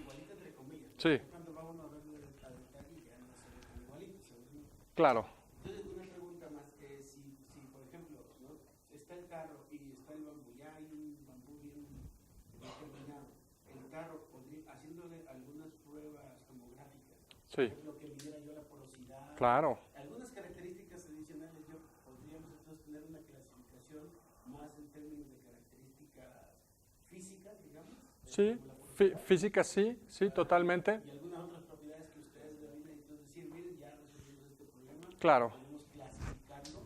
Speaker 6: igualito entre comillas.
Speaker 5: Sí.
Speaker 6: Cuando va uno a verlo a detalle ya no se ve como igualito, se ve.
Speaker 5: Claro.
Speaker 6: Entonces, una pregunta más, si por ejemplo, ¿no? Está el tarro y está el bambú, ya hay un bambú bien determinado. El tarro, haciéndole algunas pruebas tomográficas,
Speaker 5: Sí.
Speaker 6: por ejemplo, que midiera yo la porosidad,
Speaker 5: Claro.
Speaker 6: algunas características adicionales, podríamos entonces tener una clasificación más en términos de características físicas, digamos.
Speaker 5: Sí, física sí, totalmente.
Speaker 6: Y algunas otras propiedades que ustedes deben entonces decir, miren, ya resolvimos este problema.
Speaker 5: Claro.
Speaker 6: Podemos clasificarlo.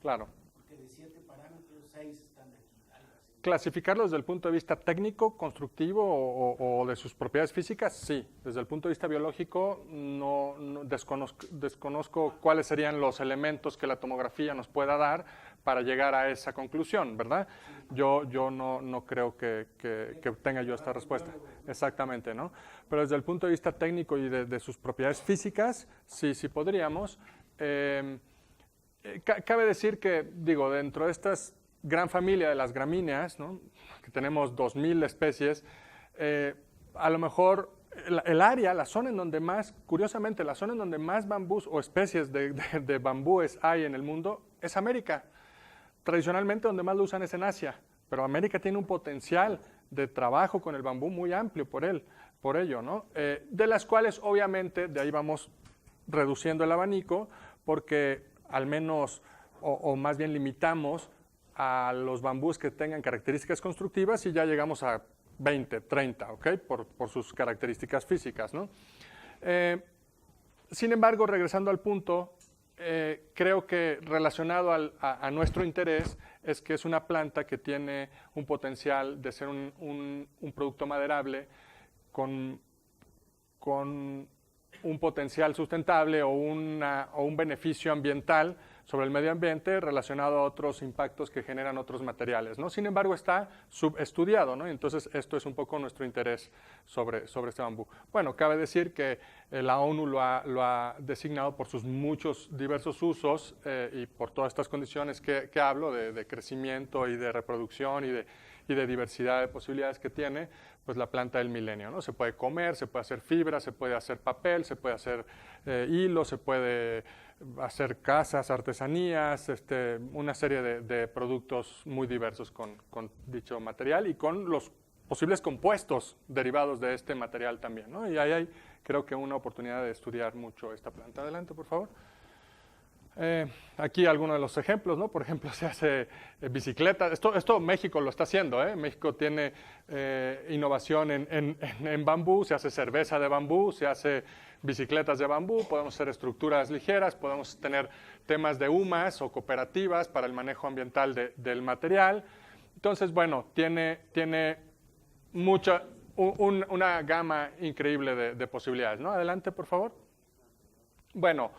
Speaker 5: Claro.
Speaker 6: Porque de 7 parámetros, 6 están aquí, algo así.
Speaker 5: clasificarlo desde el punto de vista técnico, constructivo o de sus propiedades físicas, sí. Desde el punto de vista biológico, no desconozco cuáles serían los elementos que la tomografía nos pueda dar para llegar a esa conclusión, ¿verdad? Yo no creo que tenga yo esta respuesta. Exactamente, ¿no? Pero desde el punto de vista técnico y de sus propiedades físicas, sí podríamos. Cabe decir que, digo, dentro de estas gran familia de las gramíneas, ¿no? Que tenemos 2000 especies, a lo mejor el área, la zona en donde más, curiosamente, la zona en donde más bambús o especies de bambúes hay en el mundo es América. Tradicionalmente donde más lo usan es en Asia, pero América tiene un potencial de trabajo con el bambú muy amplio por ello, ¿no? De las cuales obviamente de ahí vamos reduciendo el abanico porque al menos, o más bien limitamos a los bambús que tengan características constructivas y ya llegamos a 20, 30, ¿ok? Por sus características físicas, ¿no? Sin embargo, regresando al punto, creo que relacionado a nuestro interés es que es una planta que tiene un potencial de ser un producto maderable con un potencial sustentable o un beneficio ambiental sobre el medio ambiente relacionado a otros impactos que generan otros materiales, ¿no? Sin embargo, está subestudiado, ¿no? Entonces, esto es un poco nuestro interés sobre este bambú. Bueno, cabe decir que la ONU lo ha designado por sus muchos diversos usos y por todas estas condiciones que hablo de crecimiento y de reproducción y de diversidad de posibilidades que tiene, pues la planta del milenio, ¿no? Se puede comer, se puede hacer fibra, se puede hacer papel, se puede hacer hilo, se puede hacer casas, artesanías, una serie de productos muy diversos con dicho material y con los posibles compuestos derivados de este material también, ¿no? Y ahí hay, creo que, una oportunidad de estudiar mucho esta planta. Adelante, por favor. Aquí algunos de los ejemplos, ¿no? Por ejemplo, se hace bicicletas. Esto México lo está haciendo, ¿eh? México tiene innovación en bambú, se hace cerveza de bambú, se hace bicicletas de bambú, podemos hacer estructuras ligeras, podemos tener temas de UMAS o cooperativas para el manejo ambiental del material. Entonces, bueno, tiene una gama increíble de posibilidades, ¿no? Adelante, por favor. Bueno,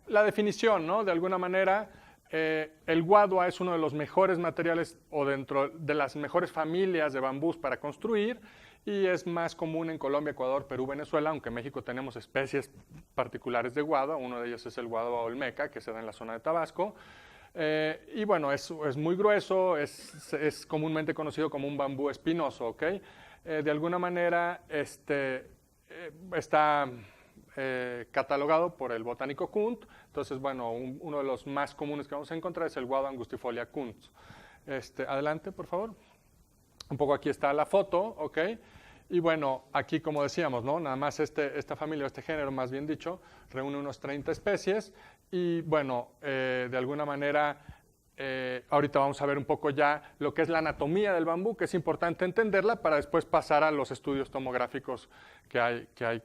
Speaker 5: la definición, ¿no? De alguna manera, el guadua es uno de los mejores materiales o dentro de las mejores familias de bambús para construir y es más común en Colombia, Ecuador, Perú, Venezuela, aunque en México tenemos especies particulares de guadua. Uno de ellos es el guadua olmeca, que se da en la zona de Tabasco. Y bueno, es muy grueso, es comúnmente conocido como un bambú espinoso, ¿ok? De alguna manera está catalogado por el botánico Kundt. Entonces, bueno, uno de los más comunes que vamos a encontrar es el guadua angustifolia Kundt. Adelante, por favor. Un poco aquí está la foto, ¿ok? Y bueno, aquí como decíamos, ¿no? Nada más esta familia, este género más bien dicho, reúne unos 30 especies y bueno, de alguna manera, ahorita vamos a ver un poco ya lo que es la anatomía del bambú, que es importante entenderla para después pasar a los estudios tomográficos que hay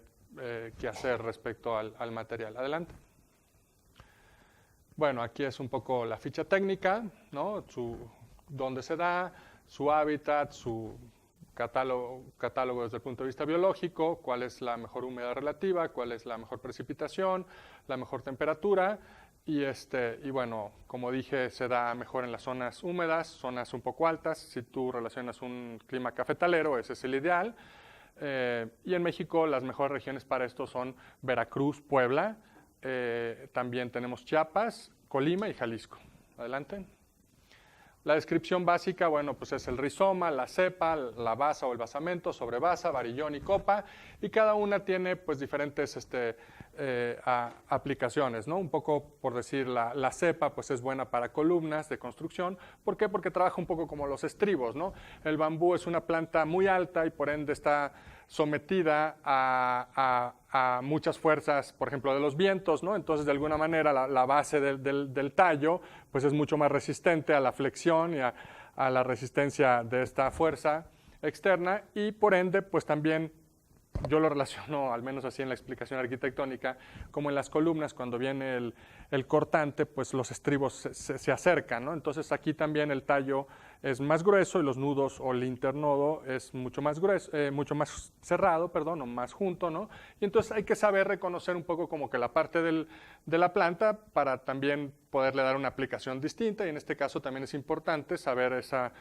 Speaker 5: que hacer respecto al material. Adelante. Bueno, aquí es un poco la ficha técnica, ¿no? Dónde se da, su hábitat, su catálogo desde el punto de vista biológico, cuál es la mejor humedad relativa, cuál es la mejor precipitación, la mejor temperatura y bueno, como dije, se da mejor en las zonas húmedas, zonas un poco altas. Si tú relacionas un clima cafetalero, ese es el ideal. Y en México las mejores regiones para esto son Veracruz, Puebla, también tenemos Chiapas, Colima y Jalisco. Adelante. La descripción básica, bueno, pues es el rizoma, la cepa, la basa o el basamento, sobrebasa, varillón y copa, y cada una tiene pues diferentes aplicaciones, ¿no? Un poco por decir, la cepa pues es buena para columnas de construcción. ¿Por qué? Porque trabaja un poco como los estribos, ¿no? El bambú es una planta muy alta y por ende está sometida a muchas fuerzas, por ejemplo, de los vientos, ¿no? Entonces, de alguna manera, la base del tallo pues es mucho más resistente a la flexión y a la resistencia de esta fuerza externa y por ende, pues también yo lo relaciono, al menos así en la explicación arquitectónica, como en las columnas, cuando viene el cortante, pues los estribos se acercan, ¿no? Entonces aquí también el tallo es más grueso y los nudos o el internodo es mucho más grueso, mucho más cerrado, perdón, o más junto, ¿no? Y entonces hay que saber reconocer un poco como que la parte de la planta para también poderle dar una aplicación distinta, y en este caso también es importante saber esa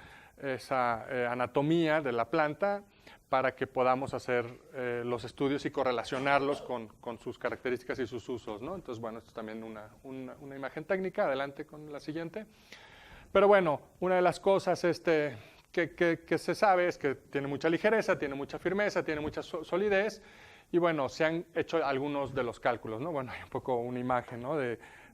Speaker 5: anatomía de la planta para que podamos hacer los estudios y correlacionarlos con sus características y sus usos, ¿no? Entonces, bueno, esto es también una imagen técnica. Adelante con la siguiente. Pero bueno, una de las cosas que se sabe es que tiene mucha ligereza, tiene mucha firmeza, tiene mucha solidez, y bueno, se han hecho algunos de los cálculos, ¿no? Bueno, hay un poco una imagen, ¿no?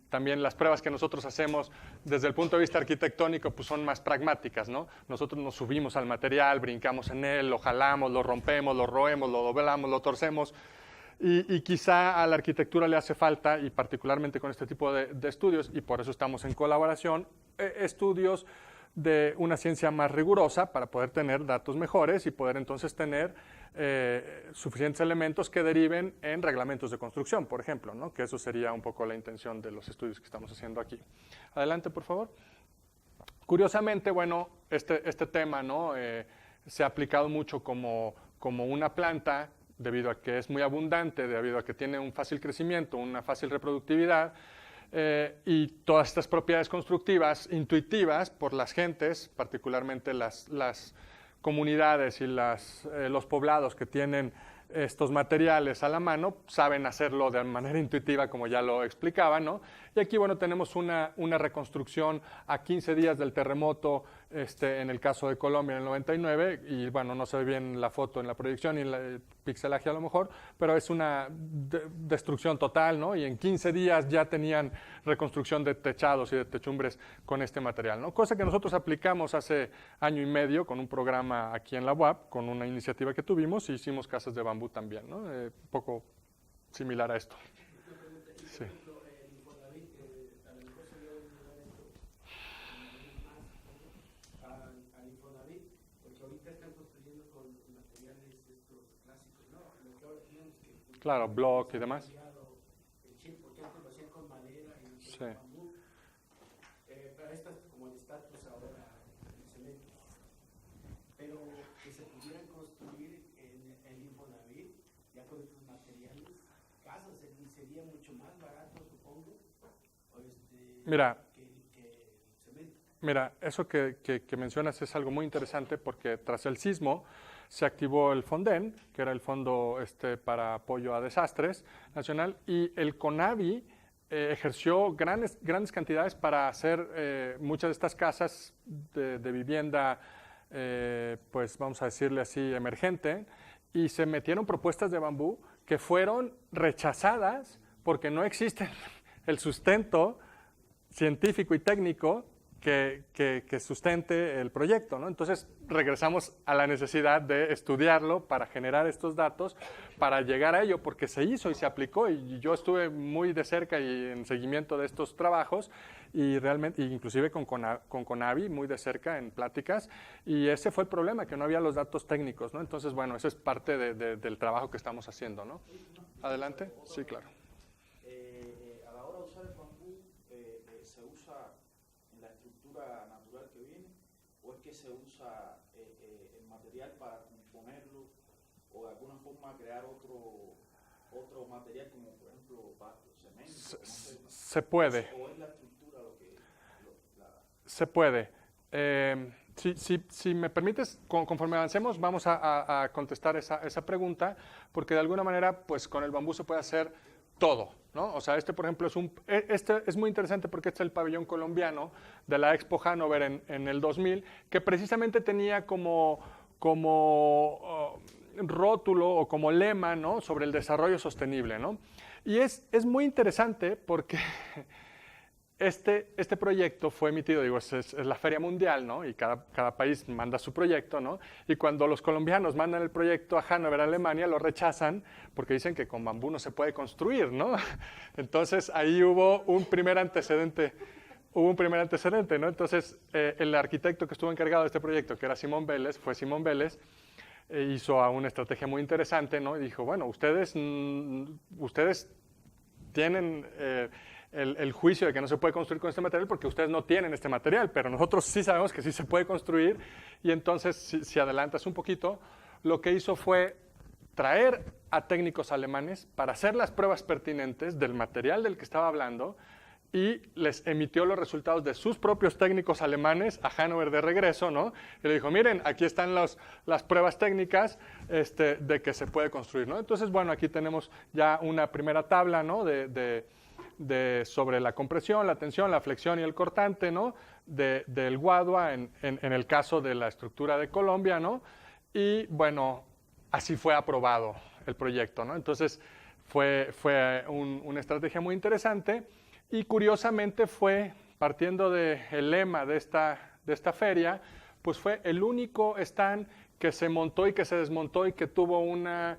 Speaker 5: También las pruebas que nosotros hacemos desde el punto de vista arquitectónico pues son más pragmáticas, ¿no? Nosotros nos subimos al material, brincamos en él, lo jalamos, lo rompemos, lo roemos, lo doblamos, lo torcemos, y quizá a la arquitectura le hace falta, y particularmente con este tipo de estudios, y por eso estamos en colaboración, estudios de una ciencia más rigurosa para poder tener datos mejores y poder entonces tener suficientes elementos que deriven en reglamentos de construcción, por ejemplo, ¿no? Que eso sería un poco la intención de los estudios que estamos haciendo aquí. Adelante, por favor. Curiosamente, bueno, este tema, ¿no? Se ha aplicado mucho como una planta, debido a que es muy abundante, debido a que tiene un fácil crecimiento, una fácil reproductividad, y todas estas propiedades constructivas intuitivas por las gentes, particularmente las comunidades y los poblados que tienen estos materiales a la mano, saben hacerlo de manera intuitiva, como ya lo explicaba, ¿no? Y aquí, bueno, tenemos una reconstrucción a 15 días del terremoto, en el caso de Colombia en el 99, y bueno, no se ve bien la foto en la proyección y el pixelaje a lo mejor, pero es una destrucción total, ¿no? Y en 15 días ya tenían reconstrucción de techados y de techumbres con este material, ¿no? Cosa que nosotros aplicamos hace año y medio con un programa aquí en la UAP, con una iniciativa que tuvimos, y hicimos casas de bambú también, ¿no? Un poco similar a esto. Sí. Claro, block y demás.
Speaker 6: El chip, por ejemplo, lo hacían con madera y
Speaker 5: Sí.
Speaker 6: bambú. Pero estas como el estatus ahora el cemento. Pero que se pudieran construir en el Infonavit, ya con estos materiales, casas, sería mucho más barato, supongo,
Speaker 5: Mira,
Speaker 6: que el cemento.
Speaker 5: Mira, eso que mencionas es algo muy interesante, porque tras el sismo se activó el FONDEN, que era el Fondo para Apoyo a Desastres Nacional, y el CONAVI ejerció grandes cantidades para hacer muchas de estas casas de vivienda, pues vamos a decirle así, emergente, y se metieron propuestas de bambú que fueron rechazadas porque no existe el sustento científico y técnico que sustente el proyecto, ¿no? Entonces regresamos a la necesidad de estudiarlo para generar estos datos, para llegar a ello, porque se hizo y se aplicó, y yo estuve muy de cerca y en seguimiento de estos trabajos, y realmente, inclusive con CONAVI, muy de cerca en pláticas, y ese fue el problema, que no había los datos técnicos, ¿no? Entonces, bueno, eso es parte del trabajo que estamos haciendo, ¿no? Adelante. Sí, claro.
Speaker 1: A la hora de usar el bambú, ¿se usa en la estructura natural que viene, o es que se usa el material para componerlo, o de alguna forma crear otro material, como por ejemplo cemento? No sé,
Speaker 5: Se puede.
Speaker 1: ¿O es la estructura lo que
Speaker 5: Se puede. Si me permites, conforme avancemos, vamos a contestar esa pregunta, porque de alguna manera, pues con el bambú se puede hacer todo, ¿no? O sea, por ejemplo, es muy interesante, porque este es el pabellón colombiano de la Expo Hannover en el 2000, que precisamente tenía como rótulo o como lema, ¿no?, sobre el desarrollo sostenible, ¿no? Y es muy interesante porque este proyecto fue emitido, digo, es la Feria Mundial, ¿no? Y cada país manda su proyecto, ¿no? Y cuando los colombianos mandan el proyecto a Hannover, Alemania, lo rechazan porque dicen que con bambú no se puede construir, ¿no? Entonces ahí hubo un primer antecedente, ¿no? Entonces el arquitecto que estuvo encargado de este proyecto, que era Simón Vélez, hizo una estrategia muy interesante, ¿no? Y dijo, bueno, ustedes tienen el juicio de que no se puede construir con este material porque ustedes no tienen este material, pero nosotros sí sabemos que sí se puede construir. Y entonces, si adelantas un poquito, lo que hizo fue traer a técnicos alemanes para hacer las pruebas pertinentes del material del que estaba hablando y les emitió los resultados de sus propios técnicos alemanes a Hannover de regreso, ¿no? Y le dijo, miren, aquí están las pruebas técnicas de que se puede construir, ¿no? Entonces, bueno, aquí tenemos ya una primera tabla, ¿no? Sobre la compresión, la tensión, la flexión y el cortante, ¿no? Del Guadua en el caso de la estructura de Colombia, ¿no? Y bueno, así fue aprobado el proyecto, ¿no? Entonces fue una estrategia muy interesante y curiosamente fue, partiendo del lema de esta feria, pues fue el único stand que se montó y que se desmontó y que tuvo una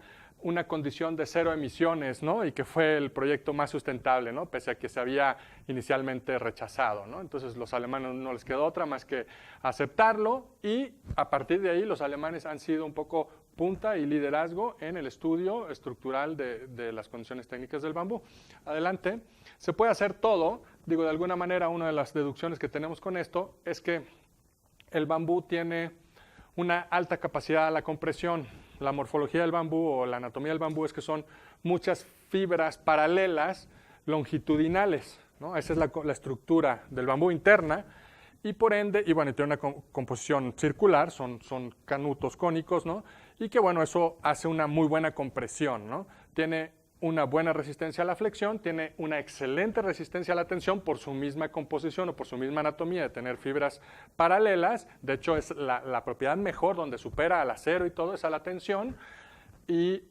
Speaker 5: condición de 0 emisiones, ¿no? Y que fue el proyecto más sustentable, ¿no? Pese a que se había inicialmente rechazado, ¿no? Entonces los alemanes no les quedó otra más que aceptarlo y a partir de ahí los alemanes han sido un poco punta y liderazgo en el estudio estructural de las condiciones técnicas del bambú. Adelante. Se puede hacer todo. Digo, de alguna manera, una de las deducciones que tenemos con esto es que el bambú tiene una alta capacidad a la compresión. La morfología del bambú o la anatomía del bambú es que son muchas fibras paralelas longitudinales, ¿no? Esa es la estructura del bambú interna y por ende, y bueno, tiene una composición circular, son canutos cónicos, ¿no? Y que bueno, eso hace una muy buena compresión, ¿no? Tiene una buena resistencia a la flexión, tiene una excelente resistencia a la tensión por su misma composición o por su misma anatomía de tener fibras paralelas. De hecho, es la propiedad mejor donde supera al acero y todo es a la tensión. Y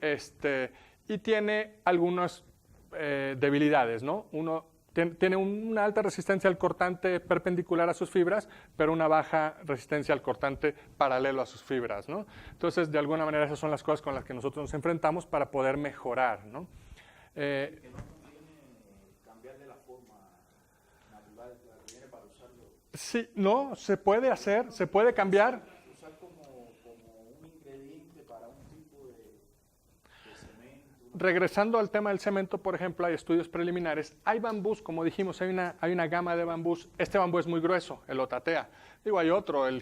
Speaker 5: tiene algunas debilidades, ¿no? Tiene una alta resistencia al cortante perpendicular a sus fibras, pero una baja resistencia al cortante paralelo a sus fibras, ¿no? Entonces, de alguna manera, esas son las cosas con las que nosotros nos enfrentamos para poder mejorar, ¿no?
Speaker 1: Que no conviene cambiarle la forma natural de la que viene para usarlo.
Speaker 5: Sí, no, se puede hacer, se puede cambiar.
Speaker 1: Usar como un ingrediente para un tipo de cemento.
Speaker 5: Regresando al tema del cemento, por ejemplo, hay estudios preliminares. Hay bambús, como dijimos, hay una gama de bambús. Este bambú es muy grueso, el Otatea. Digo, hay otro, el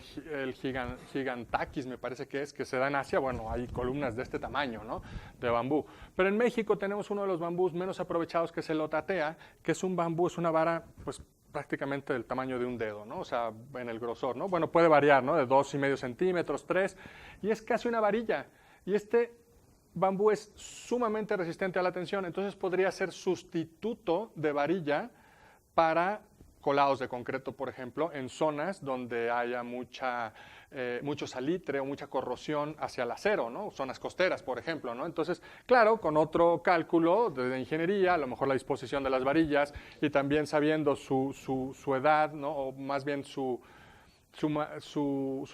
Speaker 5: Gigantakis, me parece que se da en Asia. Bueno, hay columnas de este tamaño, ¿no? De bambú. Pero en México tenemos uno de los bambús menos aprovechados, que es el Otatea, que es un bambú, es una vara, pues, prácticamente del tamaño de un dedo, ¿no? O sea, en el grosor, ¿no? Bueno, puede variar, ¿no? De 2,5 centímetros, 3, y es casi una varilla. Y este bambú es sumamente resistente a la tensión, entonces podría ser sustituto de varilla para colados de concreto, por ejemplo, en zonas donde haya mucho salitre o mucha corrosión hacia el acero, ¿no? Zonas costeras, por ejemplo, ¿no? Entonces, claro, con otro cálculo de ingeniería, a lo mejor la disposición de las varillas y también sabiendo su edad, ¿no? O más bien su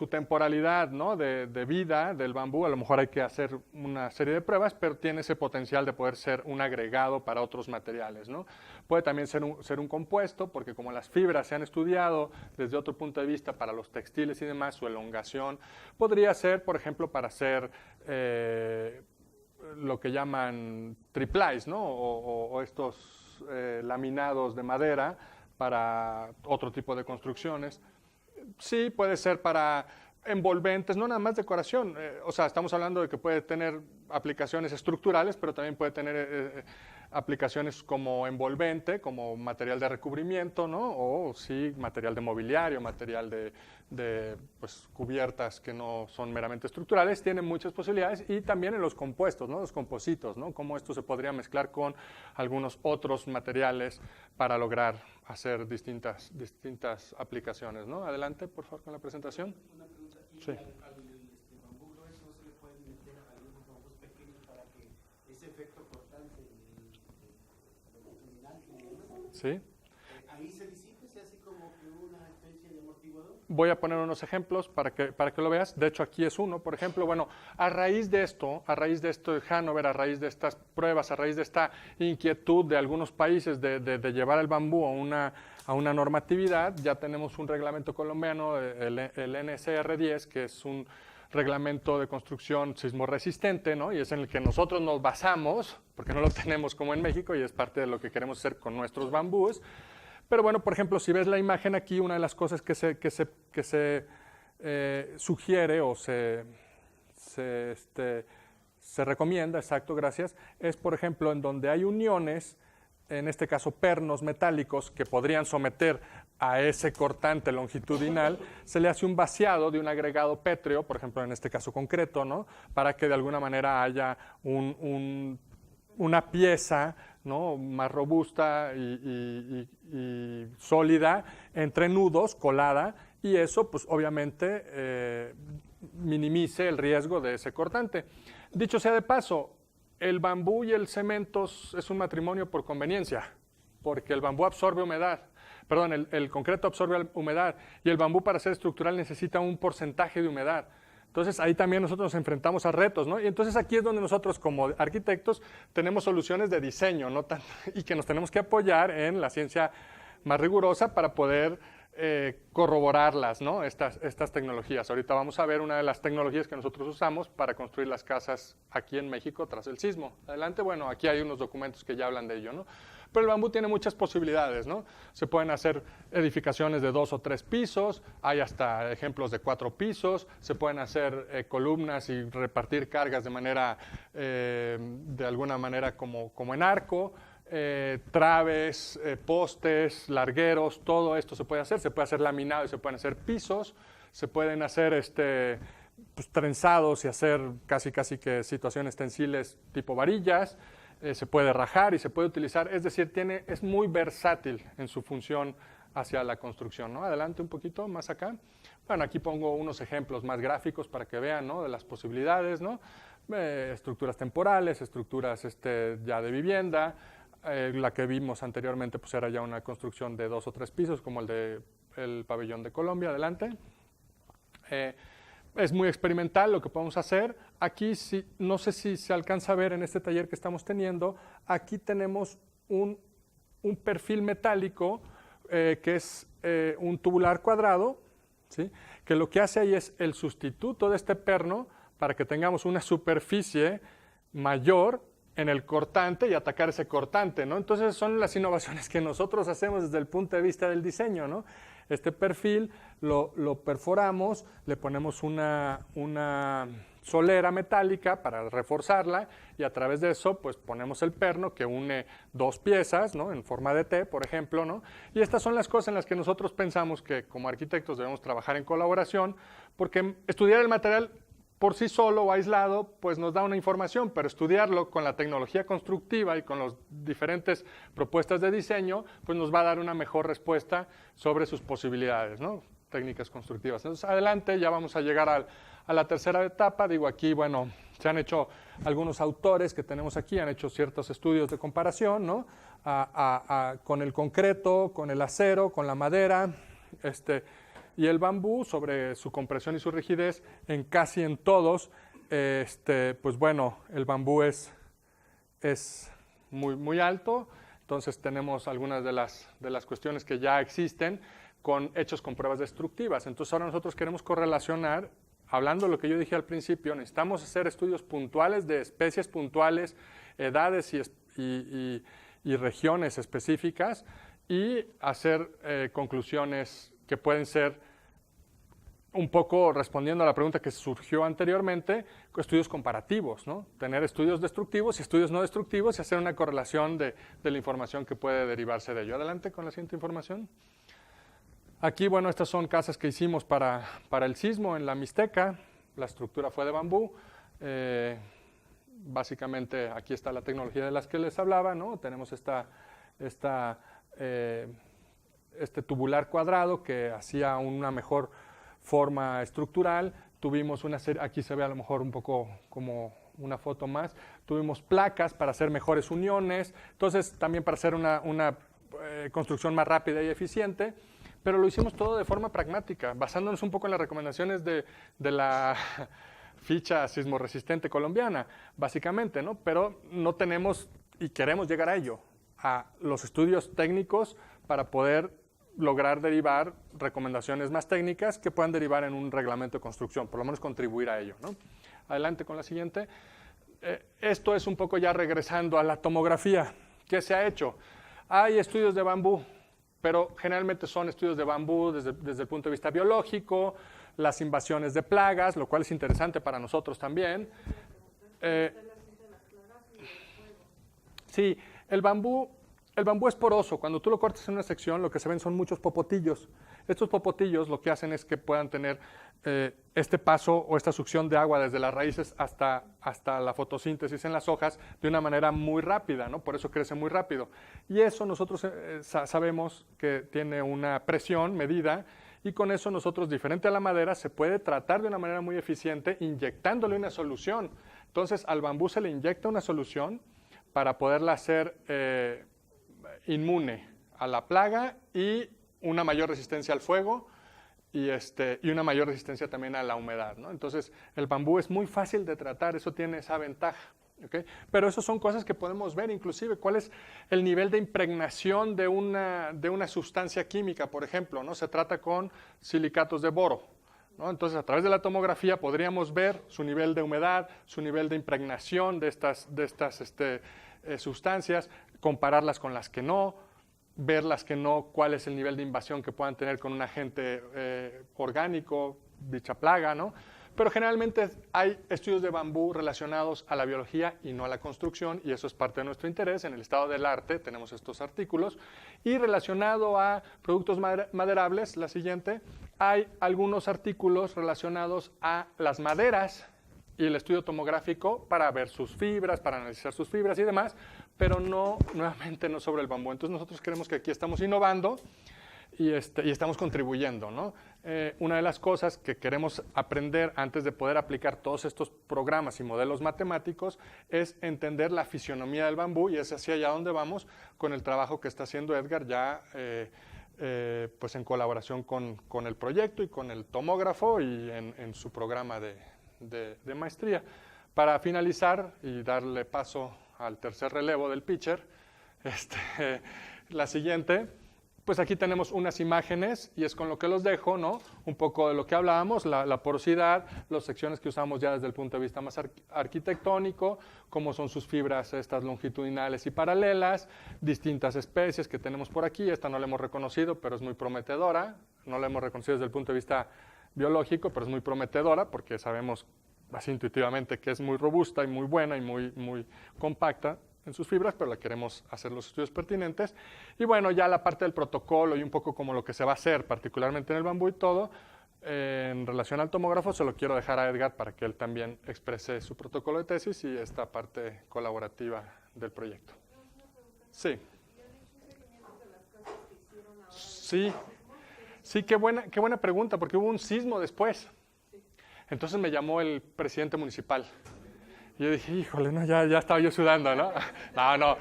Speaker 5: temporalidad, ¿no? de vida del bambú, a lo mejor hay que hacer una serie de pruebas, pero tiene ese potencial de poder ser un agregado para otros materiales, ¿no? Puede también ser un compuesto, porque como las fibras se han estudiado desde otro punto de vista para los textiles y demás, su elongación, podría ser, por ejemplo, para hacer lo que llaman triplies, ¿no? O estos laminados de madera para otro tipo de construcciones. Sí, puede ser para envolventes, no nada más decoración. O sea, estamos hablando de que puede tener aplicaciones estructurales, pero también puede tener aplicaciones como envolvente, como material de recubrimiento, ¿no? O sí, material de mobiliario, material de pues, cubiertas que no son meramente estructurales. Tienen muchas posibilidades y también en los compuestos, ¿no? Los compositos, ¿no? Cómo esto se podría mezclar con algunos otros materiales para lograr hacer distintas aplicaciones, ¿no? Adelante, por favor, con la presentación.
Speaker 6: Una pregunta. ¿Y
Speaker 5: Sí.
Speaker 6: al bambú grueso se le pueden meter algunos bambús pequeños para que ese efecto cortante longitudinal que le llaman,
Speaker 5: Sí.
Speaker 6: ahí se disipe, se hace como que una especie de amortiguador?
Speaker 5: Voy a poner unos ejemplos para que lo veas. De hecho, aquí es uno, por ejemplo. Bueno, a raíz de esto de Hannover, a raíz de estas pruebas, a raíz de esta inquietud de algunos países de llevar el bambú a una normatividad, ya tenemos un reglamento colombiano, el NSR 10, que es reglamento de construcción sismorresistente, ¿no? Y es en el que nosotros nos basamos, porque no lo tenemos como en México y es parte de lo que queremos hacer con nuestros bambús. Pero bueno, por ejemplo, si ves la imagen aquí, una de las cosas que se sugiere o se recomienda, exacto, gracias, es por ejemplo en donde hay uniones, en este caso pernos metálicos que podrían someter a ese cortante longitudinal, se le hace un vaciado de un agregado pétreo, por ejemplo en este caso concreto, ¿no? Para que de alguna manera haya una pieza, ¿no? Más robusta y sólida entre nudos, colada, y eso pues obviamente minimice el riesgo de ese cortante. Dicho sea de paso, el bambú y el cemento es un matrimonio por conveniencia, porque el bambú absorbe humedad, perdón, el concreto absorbe humedad y el bambú para ser estructural necesita un porcentaje de humedad. Entonces ahí también nosotros nos enfrentamos a retos, ¿no? Y entonces aquí es donde nosotros como arquitectos tenemos soluciones de diseño, ¿no? Y que nos tenemos que apoyar en la ciencia más rigurosa para poder corroborarlas, ¿no? Estas tecnologías. Ahorita vamos a ver una de las tecnologías que nosotros usamos para construir las casas aquí en México tras el sismo. Adelante, bueno, aquí hay unos documentos que ya hablan de ello, ¿no? Pero el bambú tiene muchas posibilidades, ¿no? Se pueden hacer edificaciones de 2 o 3 pisos, hay hasta ejemplos de 4 pisos, se pueden hacer columnas y repartir cargas de manera, de alguna manera como en arco, traves, postes, largueros, todo esto se puede hacer laminado y se pueden hacer pisos, se pueden hacer pues, trenzados y hacer casi que situaciones tensiles tipo varillas, se puede rajar y se puede utilizar, es decir, es muy versátil en su función hacia la construcción, ¿no? Adelante un poquito más acá. Bueno, aquí pongo unos ejemplos más gráficos para que vean, ¿no? De las posibilidades, ¿no? Estructuras temporales, estructuras ya de vivienda. La que vimos anteriormente pues era ya una construcción de 2 o 3 pisos, como el pabellón de Colombia. Adelante. Es muy experimental lo que podemos hacer. Aquí, no sé si se alcanza a ver en este taller que estamos teniendo, aquí tenemos un perfil metálico que es un tubular cuadrado, ¿sí? Que lo que hace ahí es el sustituto de este perno para que tengamos una superficie mayor en el cortante y atacar ese cortante, ¿no? Entonces son las innovaciones que nosotros hacemos desde el punto de vista del diseño, ¿no? Este perfil lo perforamos, le ponemos una solera metálica para reforzarla y a través de eso pues ponemos el perno que une 2 piezas, ¿no? En forma de T, por ejemplo, ¿no? Y estas son las cosas en las que nosotros pensamos que como arquitectos debemos trabajar en colaboración, porque estudiar el material por sí solo o aislado, pues nos da una información, pero estudiarlo con la tecnología constructiva y con las diferentes propuestas de diseño, pues nos va a dar una mejor respuesta sobre sus posibilidades, ¿no? Técnicas constructivas. Entonces, adelante, ya vamos a llegar a la tercera etapa. Digo, aquí, bueno, se han hecho algunos autores que tenemos aquí, han hecho ciertos estudios de comparación, ¿no? Con el concreto, con el acero, con la madera, y el bambú sobre su compresión y su rigidez casi en todos, pues bueno, el bambú es muy alto, entonces tenemos algunas de las cuestiones que ya existen hechos con pruebas destructivas. Entonces ahora nosotros queremos correlacionar, hablando de lo que yo dije al principio, necesitamos hacer estudios puntuales de especies puntuales, edades y regiones específicas y hacer conclusiones que pueden ser un poco respondiendo a la pregunta que surgió anteriormente, estudios comparativos, ¿no? Tener estudios destructivos y estudios no destructivos y hacer una correlación de la información que puede derivarse de ello. Adelante con la siguiente información. Aquí, bueno, estas son casas que hicimos para el sismo en la Mixteca. La estructura fue de bambú. Básicamente, aquí está la tecnología de las que les hablaba, ¿no? Tenemos este tubular cuadrado que hacía una mejor forma estructural. Tuvimos una serie, aquí se ve a lo mejor un poco como una foto más, tuvimos placas para hacer mejores uniones, entonces también para hacer una construcción más rápida y eficiente, pero lo hicimos todo de forma pragmática, basándonos un poco en las recomendaciones de la ficha sismorresistente colombiana, básicamente, ¿no? Pero no tenemos y queremos llegar a ello, a los estudios técnicos para poder lograr derivar recomendaciones más técnicas que puedan derivar en un reglamento de construcción, por lo menos contribuir a ello, ¿no? Adelante con la siguiente. Esto es un poco ya regresando a la tomografía. ¿Qué se ha hecho? Hay estudios de bambú, pero generalmente son estudios de bambú desde el punto de vista biológico, las invasiones de plagas, lo cual es interesante para nosotros también. Sí, el bambú es poroso. Cuando tú lo cortas en una sección, lo que se ven son muchos popotillos. Estos popotillos lo que hacen es que puedan tener este paso o esta succión de agua desde las raíces hasta la fotosíntesis en las hojas de una manera muy rápida, ¿no? Por eso crece muy rápido. Y eso nosotros sabemos que tiene una presión medida, y con eso nosotros, diferente a la madera, se puede tratar de una manera muy eficiente inyectándole una solución. Entonces, al bambú se le inyecta una solución para poderla hacer inmune a la plaga y una mayor resistencia al fuego y una mayor resistencia también a la humedad, ¿no? Entonces, el bambú es muy fácil de tratar, eso tiene esa ventaja. ¿Okay? Pero eso son cosas que podemos ver, inclusive cuál es el nivel de impregnación de una sustancia química, por ejemplo, ¿no? Se trata con silicatos de boro, ¿no? Entonces, a través de la tomografía podríamos ver su nivel de humedad, su nivel de impregnación de estas sustancias, compararlas con las que no, ver las que no, cuál es el nivel de invasión que puedan tener con un agente orgánico, dicha plaga, ¿no? Pero generalmente hay estudios de bambú relacionados a la biología y no a la construcción, y eso es parte de nuestro interés. En el estado del arte tenemos estos artículos. Y relacionado a productos maderables, la siguiente, hay algunos artículos relacionados a las maderas y el estudio tomográfico para ver sus fibras, para analizar sus fibras y demás, pero no, nuevamente, no sobre el bambú. Entonces nosotros creemos que aquí estamos innovando y estamos contribuyendo, ¿no? Una de las cosas que queremos aprender antes de poder aplicar todos estos programas y modelos matemáticos es entender la fisionomía del bambú, y es hacia allá donde vamos con el trabajo que está haciendo Edgar ya pues en colaboración con el proyecto y con el tomógrafo y en su programa de maestría. Para finalizar y darle paso al tercer relevo del pitcher, la siguiente. Pues aquí tenemos unas imágenes y es con lo que los dejo, ¿no? Un poco de lo que hablábamos, la porosidad, las secciones que usamos ya desde el punto de vista más arquitectónico, cómo son sus fibras estas longitudinales y paralelas, distintas especies que tenemos por aquí. Esta no la hemos reconocido, pero es muy prometedora. No la hemos reconocido desde el punto de vista biológico, pero es muy prometedora porque sabemos así intuitivamente que es muy robusta y muy buena y muy compacta en sus fibras, pero la queremos hacer los estudios pertinentes. Y bueno, ya la parte del protocolo y un poco como lo que se va a hacer, particularmente en el bambú y todo, en relación al tomógrafo, se lo quiero dejar a Edgar para que él también exprese su protocolo de tesis y esta parte colaborativa del proyecto. Sí. Sí, qué buena pregunta, porque hubo un sismo después. Entonces me llamó el presidente municipal. Y yo dije, híjole, no, ya estaba yo sudando, ¿no? No,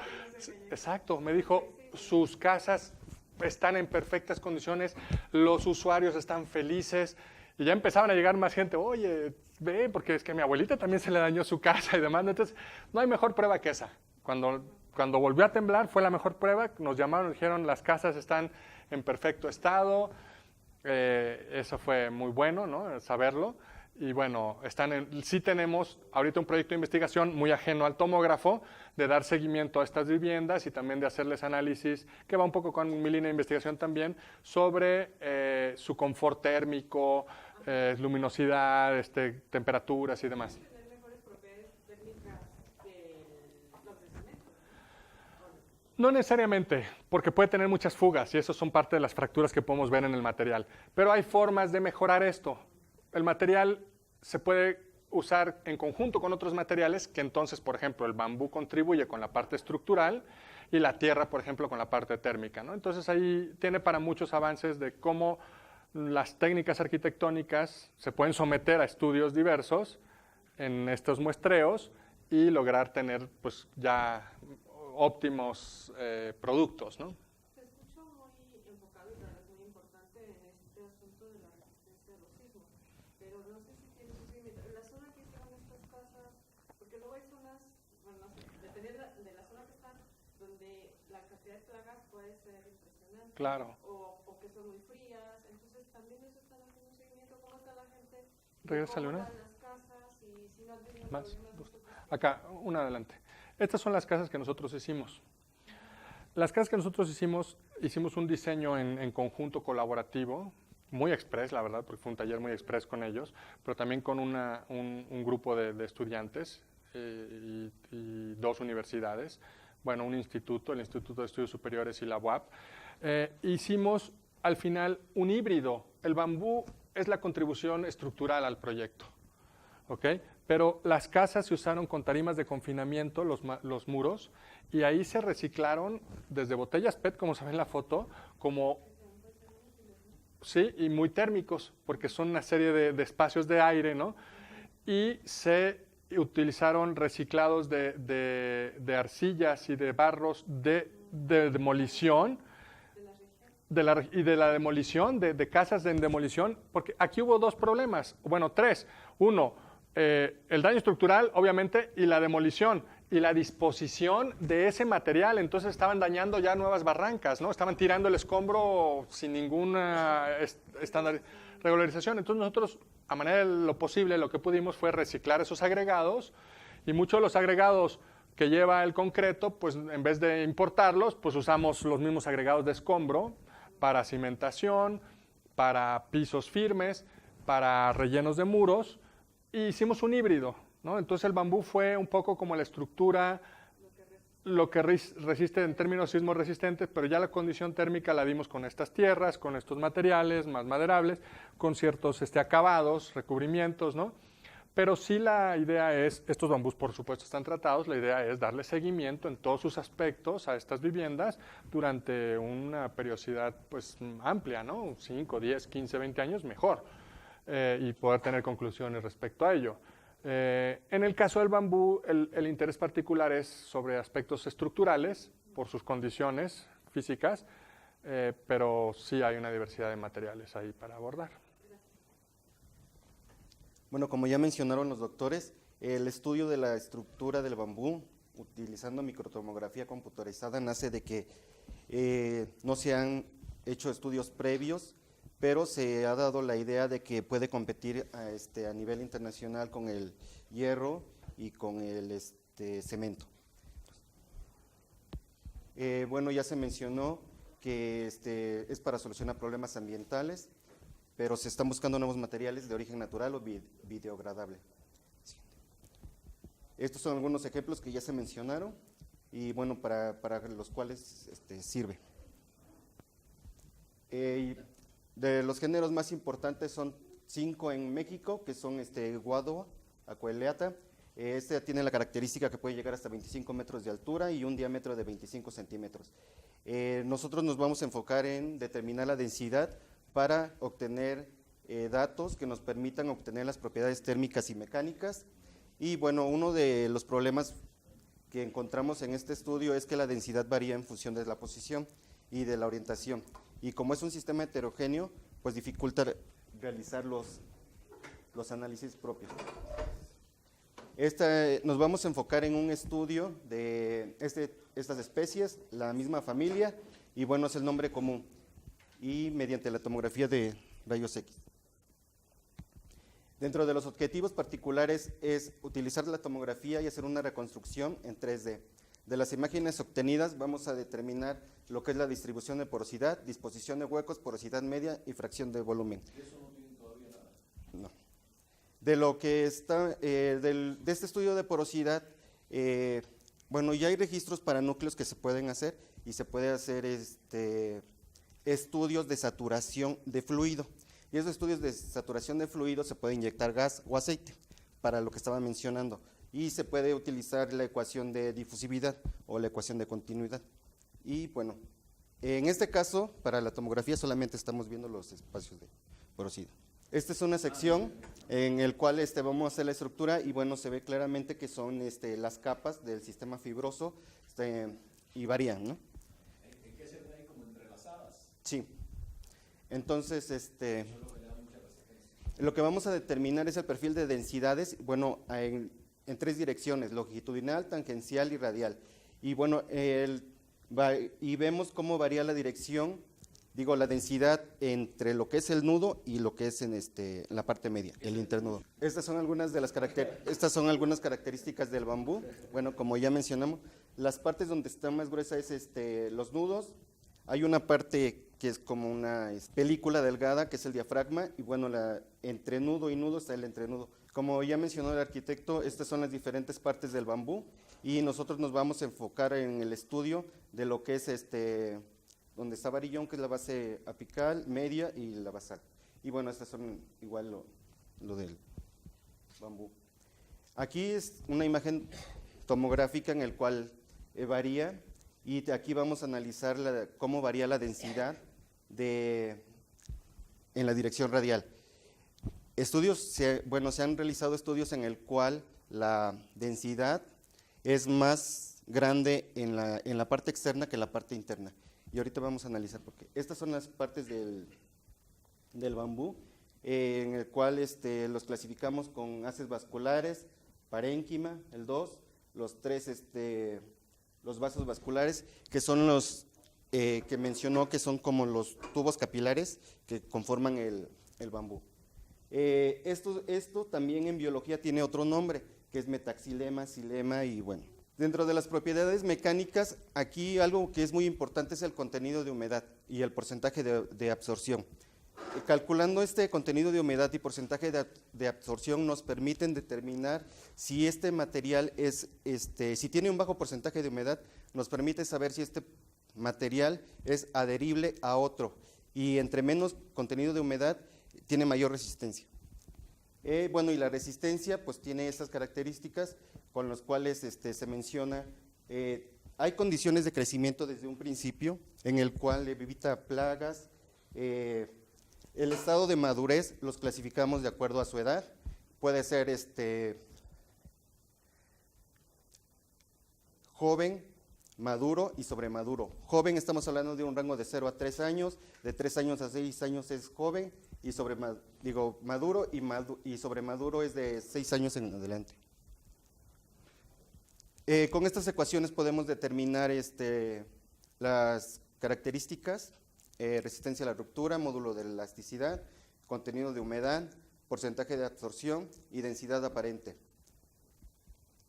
Speaker 5: exacto, me dijo, sus casas están en perfectas condiciones, los usuarios están felices, y ya empezaban a llegar más gente, oye, ve, porque es que a mi abuelita también se le dañó su casa y demás. Entonces, no hay mejor prueba que esa. Cuando volvió a temblar fue la mejor prueba, nos llamaron, dijeron, las casas están en perfecto estado, eso fue muy bueno, ¿no? Saberlo. Y bueno, sí tenemos ahorita un proyecto de investigación muy ajeno al tomógrafo, de dar seguimiento a estas viviendas y también de hacerles análisis, que va un poco con mi línea de investigación también, sobre su confort térmico, luminosidad, temperaturas y demás.
Speaker 7: ¿Tener mejores propiedades térmicas que los de cemento?
Speaker 5: No necesariamente, porque puede tener muchas fugas y eso son parte de las fracturas que podemos ver en el material. Pero hay formas de mejorar esto. El material se puede usar en conjunto con otros materiales que entonces, por ejemplo, el bambú contribuye con la parte estructural y la tierra, por ejemplo, con la parte térmica, ¿no? Entonces ahí tiene para muchos avances de cómo las técnicas arquitectónicas se pueden someter a estudios diversos en estos muestreos y lograr tener pues ya óptimos productos, ¿no?
Speaker 7: Te escucho muy enfocado y tal vez muy importante en este asunto de la resistencia a los sismos, pero no sé si tienes un seguimiento. En la zona que están estas casas, porque luego hay zonas, bueno, no sé, dependiendo de la zona que están, donde la cantidad de plagas puede ser impresionante.
Speaker 5: Claro.
Speaker 7: O que son muy frías, entonces también eso están haciendo un seguimiento, ¿cómo está la gente?
Speaker 5: Regrésale
Speaker 7: ¿Cómo
Speaker 5: una.
Speaker 7: van las casas? Y si no han tenido
Speaker 5: Más,
Speaker 7: problemas
Speaker 5: dos.
Speaker 7: nosotros.
Speaker 5: Acá, una adelante. Estas son las casas que nosotros hicimos. Las casas que nosotros hicimos un diseño en conjunto colaborativo, muy express, la verdad, porque fue un taller muy express con ellos, pero también con un grupo de estudiantes y dos universidades, bueno, un instituto, el Instituto de Estudios Superiores y la UAP. Hicimos al final un híbrido. El bambú es la contribución estructural al proyecto, ¿ok? Pero las casas se usaron con tarimas de confinamiento, los muros, y ahí se reciclaron desde botellas PET, como se ve en la foto, como, sí, y muy térmicos, porque son una serie de espacios de aire, ¿no? Y se utilizaron reciclados de arcillas y de barros de demolición, y de la demolición, de casas en demolición, porque aquí hubo dos problemas, bueno, tres. Uno, el daño estructural, obviamente, y la demolición, y la disposición de ese material. Entonces estaban dañando ya nuevas barrancas, ¿no? Estaban tirando el escombro sin ninguna regularización. Entonces nosotros, a manera de lo posible, lo que pudimos fue reciclar esos agregados, y muchos de los agregados que lleva el concreto, pues en vez de importarlos, pues usamos los mismos agregados de escombro para cimentación, para pisos firmes, para rellenos de muros, y hicimos un híbrido, ¿no? Entonces el bambú fue un poco como la estructura, lo que resiste en términos sismo resistentes, pero ya la condición térmica la dimos con estas tierras, con estos materiales más maderables, con ciertos acabados, recubrimientos, ¿no? Pero sí la idea es, estos bambús por supuesto están tratados, la idea es darle seguimiento en todos sus aspectos a estas viviendas durante una periodicidad pues amplia, ¿no? 5, 10, 15, 20 años, mejor, y poder tener conclusiones respecto a ello. En el caso del bambú, el interés particular es sobre aspectos estructurales, por sus condiciones físicas, pero sí hay una diversidad de materiales ahí para abordar.
Speaker 8: Bueno, como ya mencionaron los doctores, el estudio de la estructura del bambú, utilizando microtomografía computarizada, nace de que no se han hecho estudios previos, pero se ha dado la idea de que puede competir a nivel internacional con el hierro y con el cemento. Bueno, ya se mencionó que es para solucionar problemas ambientales, pero se están buscando nuevos materiales de origen natural o biodegradable. Estos son algunos ejemplos que ya se mencionaron y bueno, para los cuales sirve. De los géneros más importantes son 5 en México, que son Guadua, Aquaeleata. Tiene la característica que puede llegar hasta 25 metros de altura y un diámetro de 25 centímetros. Nosotros nos vamos a enfocar en determinar la densidad para obtener datos que nos permitan obtener las propiedades térmicas y mecánicas. Y bueno, uno de los problemas que encontramos en este estudio es que la densidad varía en función de la posición y de la orientación. Y como es un sistema heterogéneo, pues dificulta realizar los análisis propios. Nos vamos a enfocar en un estudio de estas especies, la misma familia, y bueno, es el nombre común, y mediante la tomografía de rayos X. Dentro de los objetivos particulares es utilizar la tomografía y hacer una reconstrucción en 3D. De las imágenes obtenidas vamos a determinar lo que es la distribución de porosidad, disposición de huecos, porosidad media y fracción de volumen.
Speaker 4: ¿Y eso no tienen todavía nada?
Speaker 8: No. De lo que está, de este estudio de porosidad, bueno, ya hay registros para núcleos que se pueden hacer y se puede hacer estudios de saturación de fluido. Y esos estudios de saturación de fluido se puede inyectar gas o aceite, para lo que estaba mencionando. Y se puede utilizar la ecuación de difusividad o la ecuación de continuidad. Y bueno, en este caso, para la tomografía solamente estamos viendo los espacios de porosidad. Esta es una sección en el cual vamos a hacer la estructura y bueno, se ve claramente que son las capas del sistema fibroso y varían, ¿no?
Speaker 4: ¿En qué se ven ahí como entrelazadas?
Speaker 8: Sí. Entonces, lo que vamos a determinar es el perfil de densidades, bueno, en 3 direcciones, longitudinal, tangencial y radial. Y bueno, y vemos cómo varía la dirección digo, la densidad entre lo que es el nudo y lo que es en la parte media, el internudo. Estas son algunas características del bambú. Bueno, como ya mencionamos, las partes donde está más gruesa es los nudos. Hay una parte que es como una película delgada, que es el diafragma, y bueno, entre nudo y nudo está el entrenudo. Como ya mencionó el arquitecto, estas son las diferentes partes del bambú, y nosotros nos vamos a enfocar en el estudio de lo que es donde está varillón, que es la base apical, media y la basal. Y bueno, estas son igual lo del bambú. Aquí es una imagen tomográfica en el cual varía, y aquí vamos a analizar cómo varía la densidad en la dirección radial. Se han realizado estudios en el cual la densidad es más grande en la parte externa que en la parte interna. Y ahorita vamos a analizar por qué. Estas son las partes del bambú, en el cual los clasificamos con haces vasculares, parénquima, el 2, los 3, los vasos vasculares, que son los que mencionó que son como los tubos capilares que conforman el bambú. Esto también en biología tiene otro nombre, que es metaxilema, xilema y bueno. Dentro de las propiedades mecánicas, aquí algo que es muy importante es el contenido de humedad y el porcentaje de absorción. Calculando este contenido de humedad y porcentaje de absorción nos permiten determinar si este material si tiene un bajo porcentaje de humedad, nos permite saber si este material es adherible a otro, y entre menos contenido de humedad tiene mayor resistencia. Bueno, y la resistencia pues tiene esas características con las cuales se menciona, hay condiciones de crecimiento desde un principio en el cual evita plagas. El estado de madurez los clasificamos de acuerdo a su edad, puede ser joven, maduro y sobremaduro. Joven estamos hablando de un rango de 0 a 3 años, de 3 años a 6 años es joven, y maduro y sobremaduro es de 6 años en adelante. Con estas ecuaciones podemos determinar las características, resistencia a la ruptura, módulo de elasticidad, contenido de humedad, porcentaje de absorción y densidad aparente.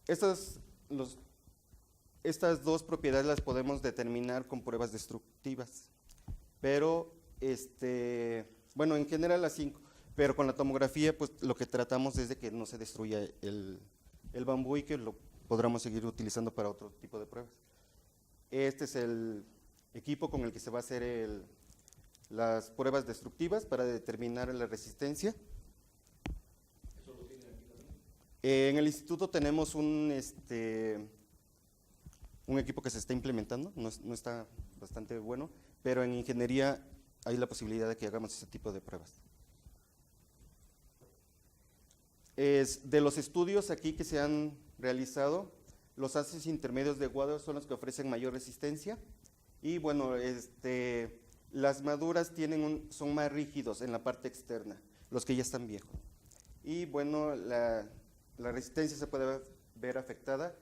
Speaker 8: Estas dos propiedades las podemos determinar con pruebas destructivas, pero bueno, en general las 5, pero con la tomografía pues lo que tratamos es de que no se destruya el bambú y que lo podamos seguir utilizando para otro tipo de pruebas. Este es el equipo con el que se va a hacer las pruebas destructivas para determinar la resistencia.
Speaker 4: ¿Eso lo tienen aquí también?
Speaker 8: En el instituto tenemos un equipo que se está implementando, no está bastante bueno, pero en ingeniería hay la posibilidad de que hagamos ese tipo de pruebas. De los estudios aquí que se han realizado, los haces intermedios de Guado son los que ofrecen mayor resistencia, y bueno, las maduras son más rígidos en la parte externa, los que ya están viejos. Y bueno, la resistencia se puede ver afectada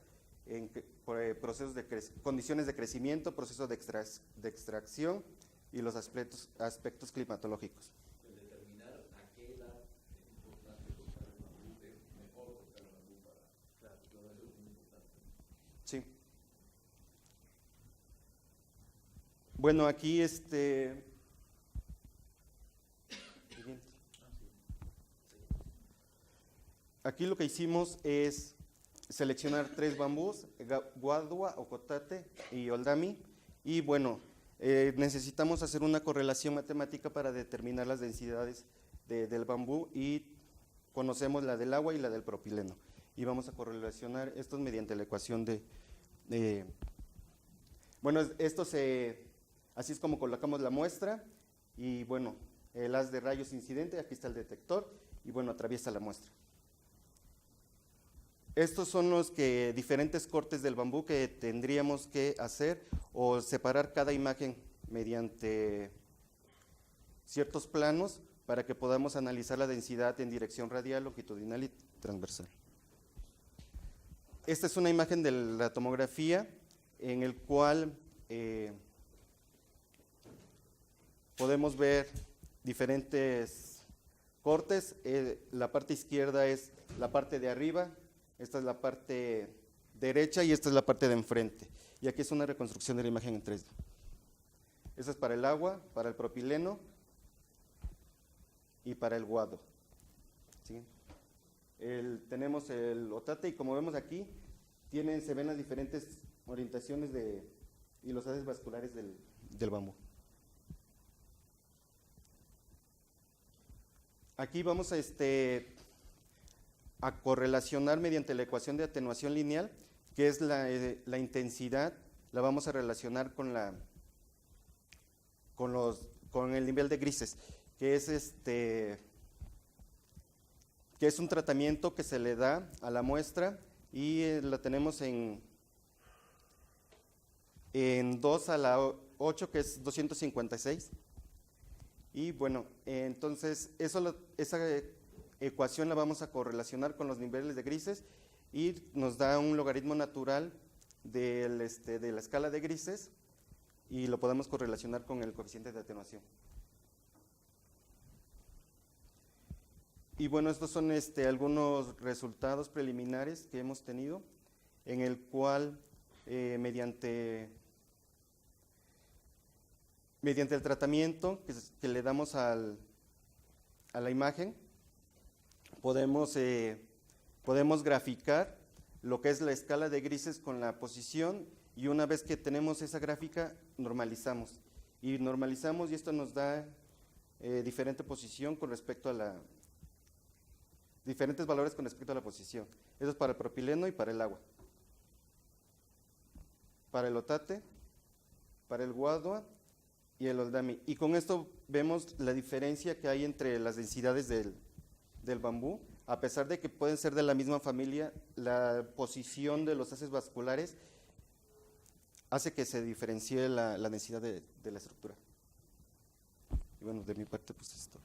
Speaker 8: por procesos condiciones de crecimiento, procesos de extracción y los aspectos climatológicos.
Speaker 4: El determinar a qué edad es importante cortar el bambú, es mejor cortar el bambú para… Claro, todo eso es muy importante.
Speaker 8: Sí. Bueno, aquí aquí lo que hicimos es seleccionar 3 bambús, guadua, ocotate y oldami, y bueno, necesitamos hacer una correlación matemática para determinar las densidades del bambú, y conocemos la del agua y la del propileno, y vamos a correlacionar estos mediante la ecuación bueno, así es como colocamos la muestra, y bueno, el haz de rayos incidente, aquí está el detector, y bueno, atraviesa la muestra. Estos son los diferentes cortes del bambú que tendríamos que hacer o separar cada imagen mediante ciertos planos para que podamos analizar la densidad en dirección radial, longitudinal y transversal. Esta es una imagen de la tomografía en el cual podemos ver diferentes cortes. La parte izquierda es la parte de arriba, esta es la parte derecha y esta es la parte de enfrente. Y aquí es una reconstrucción de la imagen en 3D. Esta es para el agua, para el propileno y para el guado. ¿Sí? Tenemos el otate y como vemos aquí, se ven las diferentes orientaciones y los haces vasculares del bambú. Aquí vamos a correlacionar mediante la ecuación de atenuación lineal, que es la intensidad, la vamos a relacionar con el nivel de grises, que es un tratamiento que se le da a la muestra y la tenemos en 2 a la 8, que es 256. Y bueno, entonces esa ecuación la vamos a correlacionar con los niveles de grises y nos da un logaritmo natural de la escala de grises y lo podemos correlacionar con el coeficiente de atenuación. Y bueno, estos son algunos resultados preliminares que hemos tenido, en el cual mediante el tratamiento que le damos a la imagen, podemos graficar lo que es la escala de grises con la posición, y una vez que tenemos esa gráfica, normalizamos. Y esto nos da diferente posición con respecto a diferentes valores con respecto a la posición. Eso es para el propileno y para el agua. Para el otate, para el guadua y el oldami. Y con esto vemos la diferencia que hay entre las densidades del bambú. A pesar de que pueden ser de la misma familia, la posición de los haces vasculares hace que se diferencie la densidad de la estructura. Y bueno, de mi parte, pues esto.